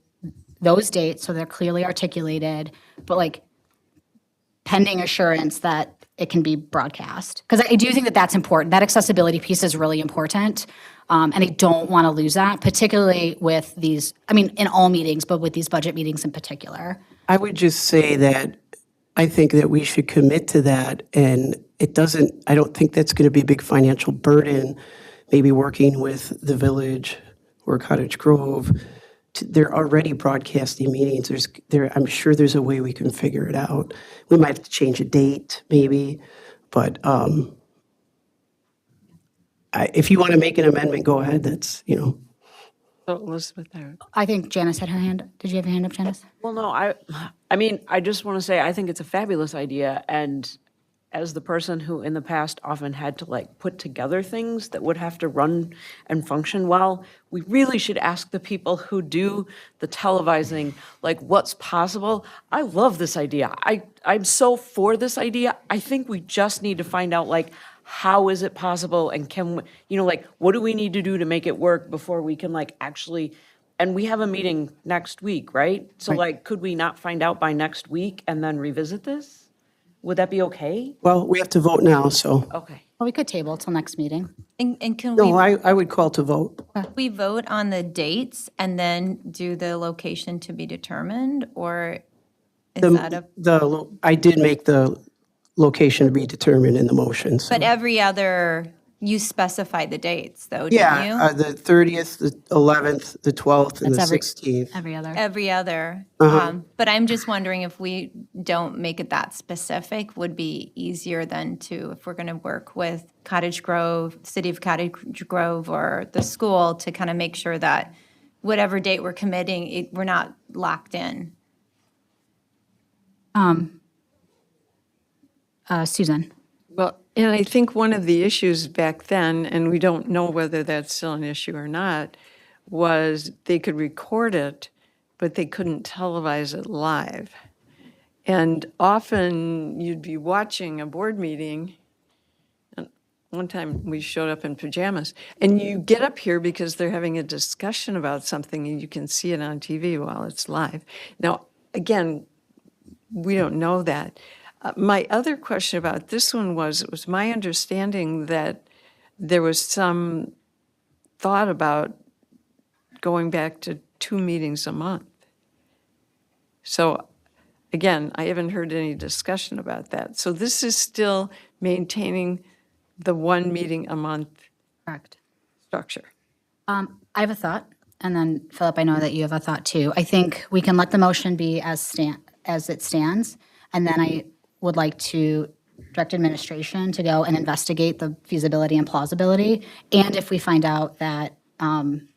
[SPEAKER 1] those dates so they're clearly articulated, but like pending assurance that it can be broadcast. Because I do think that that's important. That accessibility piece is really important. And I don't want to lose that, particularly with these, I mean, in all meetings, but with these budget meetings in particular.
[SPEAKER 13] I would just say that I think that we should commit to that, and I don't think that's going to be a big financial burden, maybe working with the village or Cottage Grove. They're already broadcasting meetings. I'm sure there's a way we can figure it out. We might have to change a date, maybe, but if you want to make an amendment, go ahead. That's,
[SPEAKER 6] So Elizabeth there.
[SPEAKER 1] I think Janice had her hand. Did you have your hand up, Janice?
[SPEAKER 14] Well, no, I mean, I just want to say, I think it's a fabulous idea, and as the person who in the past often had to like put together things that would have to run and function well, we really should ask the people who do the televising, like what's possible. I love this idea. I'm so for this idea. I think we just need to find out like, how is it possible, and can, like, what do we need to do to make it work before we can like actually, and we have a meeting next week, right? So like, could we not find out by next week and then revisit this? Would that be okay?
[SPEAKER 13] well, we have to vote now, so.
[SPEAKER 14] Okay.
[SPEAKER 1] Well, we could table till next meeting.
[SPEAKER 9] And can
[SPEAKER 13] No, I would call to vote.
[SPEAKER 9] we vote on the dates and then do the location to be determined, or is that a?
[SPEAKER 13] I did make the location to be determined in the motion, so.
[SPEAKER 9] But every other, you specify the dates, though, didn't you?
[SPEAKER 13] Yeah, the 30th, the 11th, the 12th, and the
[SPEAKER 1] That's
[SPEAKER 13] 16th.
[SPEAKER 1] Every other.
[SPEAKER 9] Every other. But I'm just wondering if we don't make it that specific, would be easier than to, if we're going to work with Cottage Grove, City of Cottage Grove, or the school to kind of make sure that whatever date we're committing, we're not locked in.
[SPEAKER 1] Susan.
[SPEAKER 6] Well, and I think one of the issues back then, and we don't know whether that's still an issue or not, was they could record it, but they couldn't televise it live. And often you'd be watching a board meeting, and one time we showed up in pajamas, and you get up here because they're having a discussion about something, and you can see it on TV while it's live. Now, again, we don't know that. My other question about this one was, it was my understanding that there was some thought about going back to 2 meetings a month. So again, I haven't heard any discussion about that. So this is still maintaining the 1 meeting a month
[SPEAKER 1] Correct.
[SPEAKER 6] structure.
[SPEAKER 1] I have a thought, and then Philip, I know that you have a thought too. I think we can let the motion be as it stands, and then I would like to direct administration to go and investigate the feasibility and plausibility, and if we find out that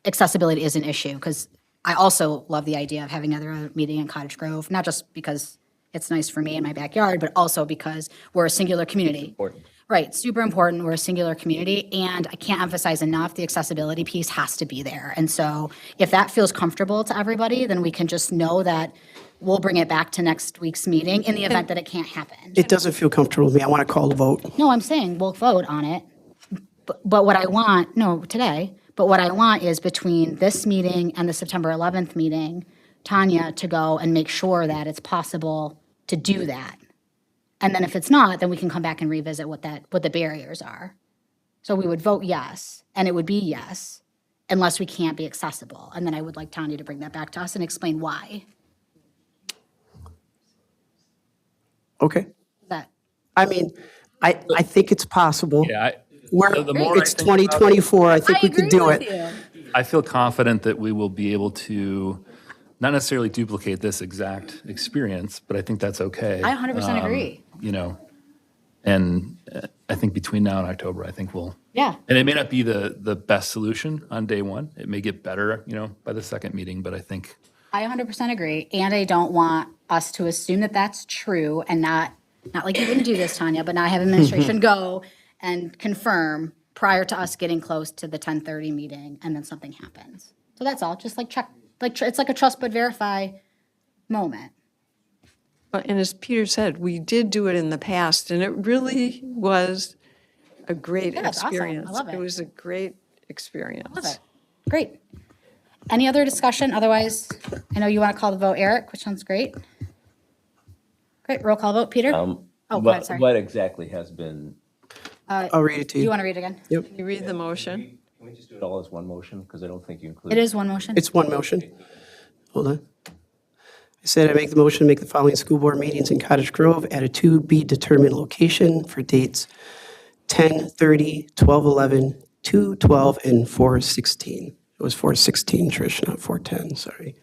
[SPEAKER 1] accessibility is an issue, because I also love the idea of having another meeting in Cottage Grove, not just because it's nice for me in my backyard, but also because we're a singular community.
[SPEAKER 2] Important.
[SPEAKER 1] Right, super important. We're a singular community, and I can't emphasize enough, the accessibility piece has to be there. And so if that feels comfortable to everybody, then we can just know that we'll bring it back to next week's meeting in the event that it can't happen.
[SPEAKER 13] It doesn't feel comfortable with me. I want to call the vote.
[SPEAKER 1] No, I'm saying we'll vote on it. But what I want, no, today, but what I want is between this meeting and the September 11th meeting, Tanya to go and make sure that it's possible to do that. And then if it's not, then we can come back and revisit what the barriers are. So we would vote yes, and it would be yes, unless we can't be accessible. And then I would like Tanya to bring that back to us and explain why.
[SPEAKER 13] Okay.
[SPEAKER 1] That,
[SPEAKER 13] I mean, I think it's possible.
[SPEAKER 12] Yeah,
[SPEAKER 13] We're,
[SPEAKER 12] the more I
[SPEAKER 13] it's
[SPEAKER 12] think about it,
[SPEAKER 13] 2024. I think we could do it.
[SPEAKER 12] I feel confident that we will be able to not necessarily duplicate this exact experience, but I think that's okay.
[SPEAKER 1] I 100% agree.
[SPEAKER 12] You know, and I think between now and October, I think we'll,
[SPEAKER 1] Yeah.
[SPEAKER 12] and it may not be the best solution on day one. It may get better, you know, by the second meeting, but I think.
[SPEAKER 1] I 100% agree, and I don't want us to assume that that's true and not like you wouldn't do this, Tanya, but not have administration go and confirm prior to us getting close to the 10:30 meeting, and then something happens. So that's all, just like check, it's like a trust but verify moment.
[SPEAKER 6] And as Peter said, we did do it in the past, and it really was a great
[SPEAKER 1] Yeah, that's awesome. I
[SPEAKER 6] experience.
[SPEAKER 1] love it.
[SPEAKER 6] It was a great experience.
[SPEAKER 1] Love it. Great. Any other discussion? Otherwise, I know you want to call the vote, Eric, which sounds great. Great, roll call vote, Peter? Oh, go ahead, sorry.
[SPEAKER 2] What exactly has been,
[SPEAKER 13] I'll read it to
[SPEAKER 1] Do you
[SPEAKER 13] you.
[SPEAKER 1] want to read it again?
[SPEAKER 13] Yep.
[SPEAKER 6] Can you read the motion?
[SPEAKER 2] can we just do it all as one motion? Because I don't think you included.
[SPEAKER 1] It is one motion.
[SPEAKER 13] It's one motion. Hold on. I said I make the motion to make the following school board meetings in Cottage Grove at a to be determined location for dates 10/30, 12/11, 2/12, and 4/16. It was 4/16, Trish, not 4/10, sorry.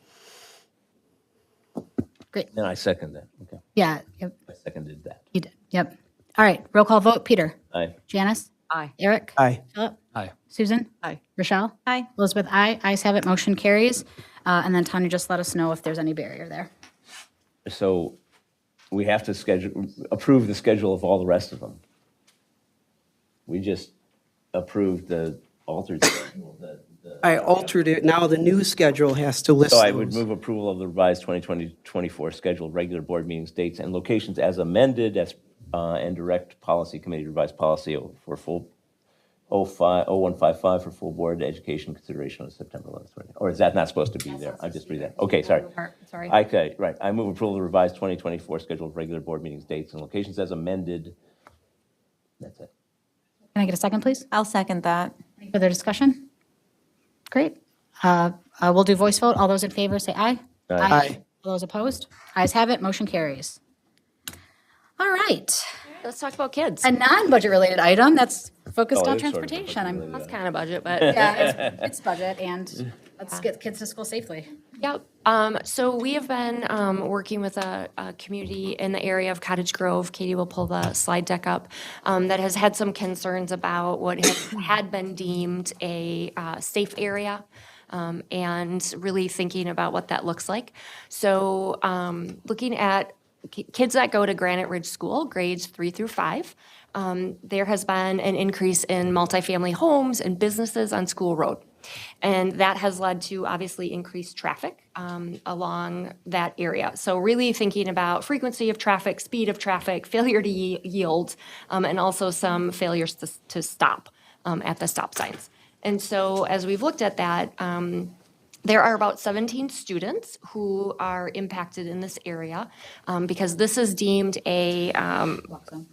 [SPEAKER 1] Great.
[SPEAKER 2] And I second that. Okay,
[SPEAKER 1] Yeah, yep,
[SPEAKER 2] I seconded that.
[SPEAKER 1] you did. Yep. All right, roll call vote, Peter.
[SPEAKER 2] Aye.
[SPEAKER 1] Janice?
[SPEAKER 6] Aye.
[SPEAKER 1] Eric?
[SPEAKER 13] Aye.
[SPEAKER 1] Philip?
[SPEAKER 12] Aye.
[SPEAKER 1] Susan?
[SPEAKER 6] Aye.
[SPEAKER 1] Rochelle?
[SPEAKER 9] Aye.
[SPEAKER 1] Elizabeth, aye. Ayes have it, motion carries. And then Tanya, just let us know if there's any barrier there.
[SPEAKER 2] So we have to approve the schedule of all the rest of them. We just approved the altered schedule.
[SPEAKER 13] I altered it. Now the new schedule has to list
[SPEAKER 2] So I would
[SPEAKER 13] those.
[SPEAKER 2] move approval of the revised 2020-24 scheduled regular board meetings, dates, and locations as amended, and direct policy committee to revise policy for full 0155 for full board education consideration on September 11th. Or is that not supposed to be there? I just read that. Okay, sorry.
[SPEAKER 1] Sorry.
[SPEAKER 2] Okay, right. I move approval of the revised 2024 scheduled regular board meetings, dates, and locations as amended. That's it.
[SPEAKER 1] Can I get a second, please?
[SPEAKER 9] I'll second that.
[SPEAKER 1] Any further discussion? Great. We'll do voice vote. All those in favor say aye.
[SPEAKER 13] Aye.
[SPEAKER 1] All those opposed? Ayes have it, motion carries. All right.
[SPEAKER 10] Let's talk about kids.
[SPEAKER 1] A non-budget related item that's focused
[SPEAKER 2] Oh,
[SPEAKER 1] on
[SPEAKER 2] it is sort of
[SPEAKER 1] transportation. I'm,
[SPEAKER 2] budget-related.
[SPEAKER 10] That's kind of budget, but
[SPEAKER 1] yeah, it's budget, and let's get kids to school safely.
[SPEAKER 10] Yep. So we have been working with a community in the area of Cottage Grove. Katie will pull the slide deck up. That has had some concerns about what had been deemed a safe area. And really thinking about what that looks like. So looking at kids that go to Granite Ridge School, grades 3 through 5, there has been an increase in multifamily homes and businesses on School Road. And that has led to obviously increased traffic along that area. So really thinking about frequency of traffic, speed of traffic, failure to yield, and also some failures to stop at the stop signs. And so as we've looked at that, there are about 17 students who are impacted in this area because this is deemed a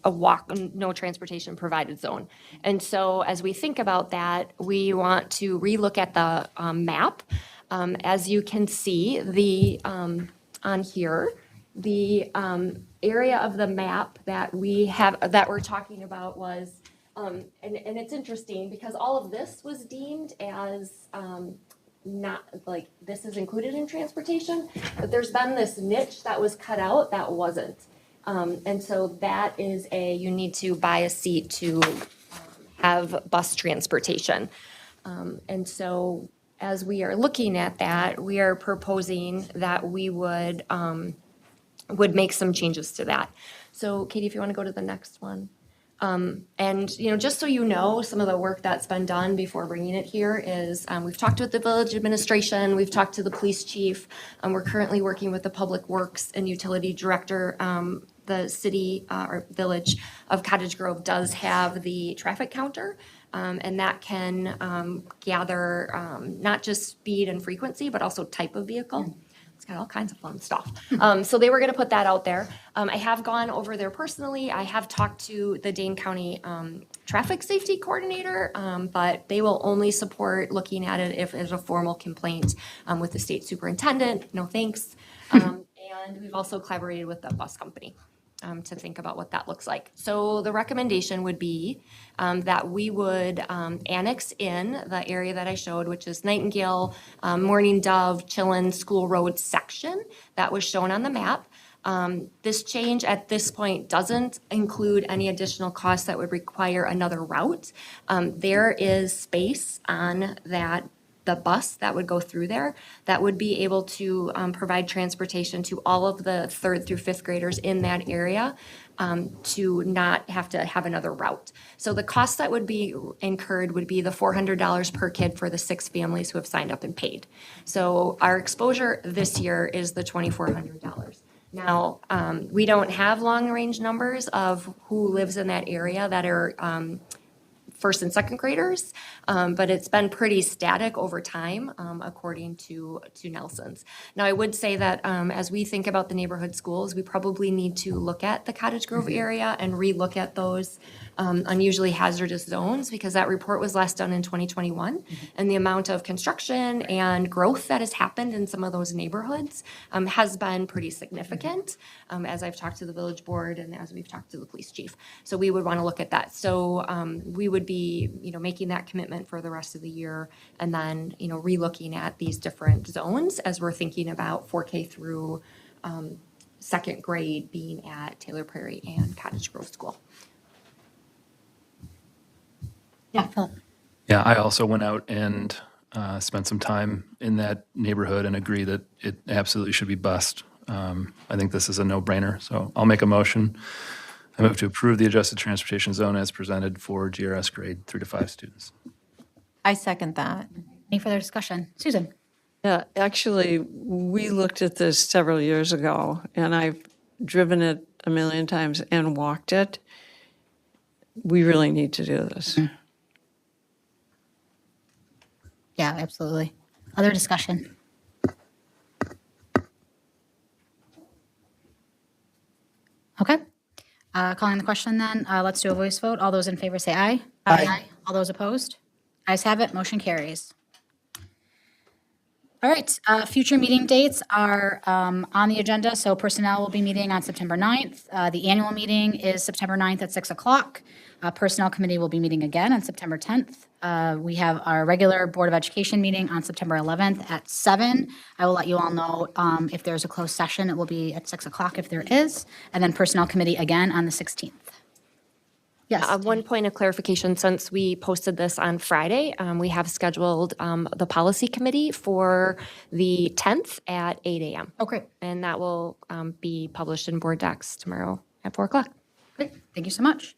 [SPEAKER 10] walk, no transportation provided zone. And so as we think about that, we want to relook at the map. As you can see, on here, the area of the map that we're talking about was, and it's interesting because all of this was deemed as not like this is included in transportation, but there's been this niche that was cut out that wasn't. And so that is you need to buy a seat to have bus transportation. And so as we are looking at that, we are proposing that we would make some changes to that. So Katie, if you want to go to the next one. And, just so you know, some of the work that's been done before bringing it here is we've talked with the village administration, we've talked to the police chief, we're currently working with the public works and utility director. The city or village of Cottage Grove does have the traffic counter, and that can gather not just speed and frequency, but also type of vehicle. It's got all kinds of fun stuff. So they were gonna put that out there. I have gone over there personally. I have talked to the Dane County Traffic Safety Coordinator, but they will only support looking at it if there's a formal complaint with the state superintendent. No thanks. And we've also collaborated with the bus company to think about what that looks like. So the recommendation would be that we would annex in the area that I showed, which is Nightingale, Morning Dove, Chillin, School Road section that was shown on the map. This change at this point doesn't include any additional costs that would require another route. There is space on the bus that would go through there that would be able to provide transportation to all of the 3rd through 5th graders in that area to not have to have another route. So the cost that would be incurred would be the $400 per kid for the 6 families who have signed up and paid. So our exposure this year is the $2,400. Now, we don't have long-range numbers of who lives in that area that are 1st and 2nd graders, but it's been pretty static over time, according to Nelson's. Now, I would say that as we think about the neighborhood schools, we probably need to look at the Cottage Grove area and relook at those unusually hazardous zones, because that report was last done in 2021, and the amount of construction and growth that has happened in some of those neighborhoods has been pretty significant, as I've talked to the village board and as we've talked to the police chief. So we would want to look at that. So we would be, making that commitment for the rest of the year, and then, relooking at these different zones as we're thinking about 4K through 2nd grade being at Taylor Prairie and Cottage Grove School.
[SPEAKER 1] Yeah, Philip.
[SPEAKER 12] Yeah, I also went out and spent some time in that neighborhood and agree that it absolutely should be bused. I think this is a no-brainer, so I'll make a motion. I move to approve the adjusted transportation zone as presented for GRS grade 3 to 5 students.
[SPEAKER 9] I second that.
[SPEAKER 1] Any further discussion? Susan?
[SPEAKER 6] Yeah, actually, we looked at this several years ago, and I've driven it a million times and walked it. We really need to do this.
[SPEAKER 1] Yeah, absolutely. Other discussion? Okay. Calling the question then, let's do a voice vote. All those in favor say aye. Aye. All those opposed? Ayes have it, motion carries. All right, future meeting dates are on the agenda. So personnel will be meeting on September 9th. The annual meeting is September 9th at 6 o'clock. Personnel committee will be meeting again on September 10th. We have our regular Board of Education meeting on September 11th at 7. I will let you all know if there's a closed session. It will be at 6 o'clock if there is. And then personnel committee again on the 16th. Yes.
[SPEAKER 10] One point of clarification, since we posted this on Friday, we have scheduled the policy committee for the 10th at 8 a.m.
[SPEAKER 1] Oh, great.
[SPEAKER 10] And that will be published in board docs tomorrow at 4 o'clock.
[SPEAKER 1] Great, thank you so much.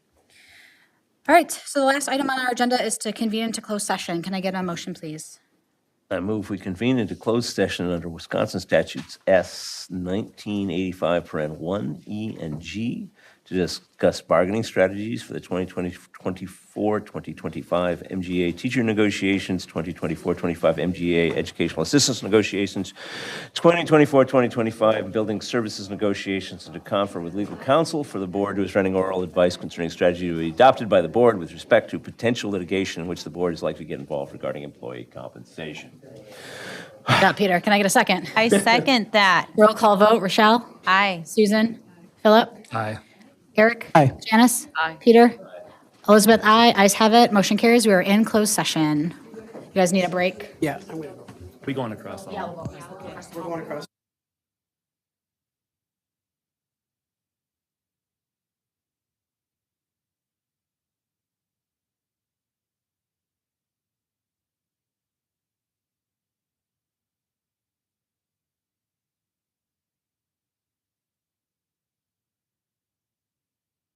[SPEAKER 1] All right, so the last item on our agenda is to convene into closed session. Can I get a motion, please?
[SPEAKER 2] I move we convene into closed session under Wisconsin statutes S 1985, paren 1, E, and G to discuss bargaining strategies for the 2024-2025 MGA teacher negotiations, 2024-25 MGA educational assistance negotiations, 2024-2025 building services negotiations, and to confer with legal counsel for the board who is running oral advice concerning strategy to be adopted by the board with respect to potential litigation in which the board is likely to get involved regarding employee compensation.
[SPEAKER 1] Yeah, Peter, can I get a second?
[SPEAKER 9] I second that.
[SPEAKER 1] Roll call vote, Rochelle?
[SPEAKER 9] Aye.
[SPEAKER 1] Susan? Philip?
[SPEAKER 12] Aye.
[SPEAKER 1] Eric?
[SPEAKER 13] Aye.
[SPEAKER 1] Janice? Aye. Peter? Elizabeth, aye. Ayes have it. Motion carries. We are in closed session. You guys need a break?
[SPEAKER 13] Yeah, I'm gonna go.
[SPEAKER 12] We going across the hall?
[SPEAKER 13] We're going across.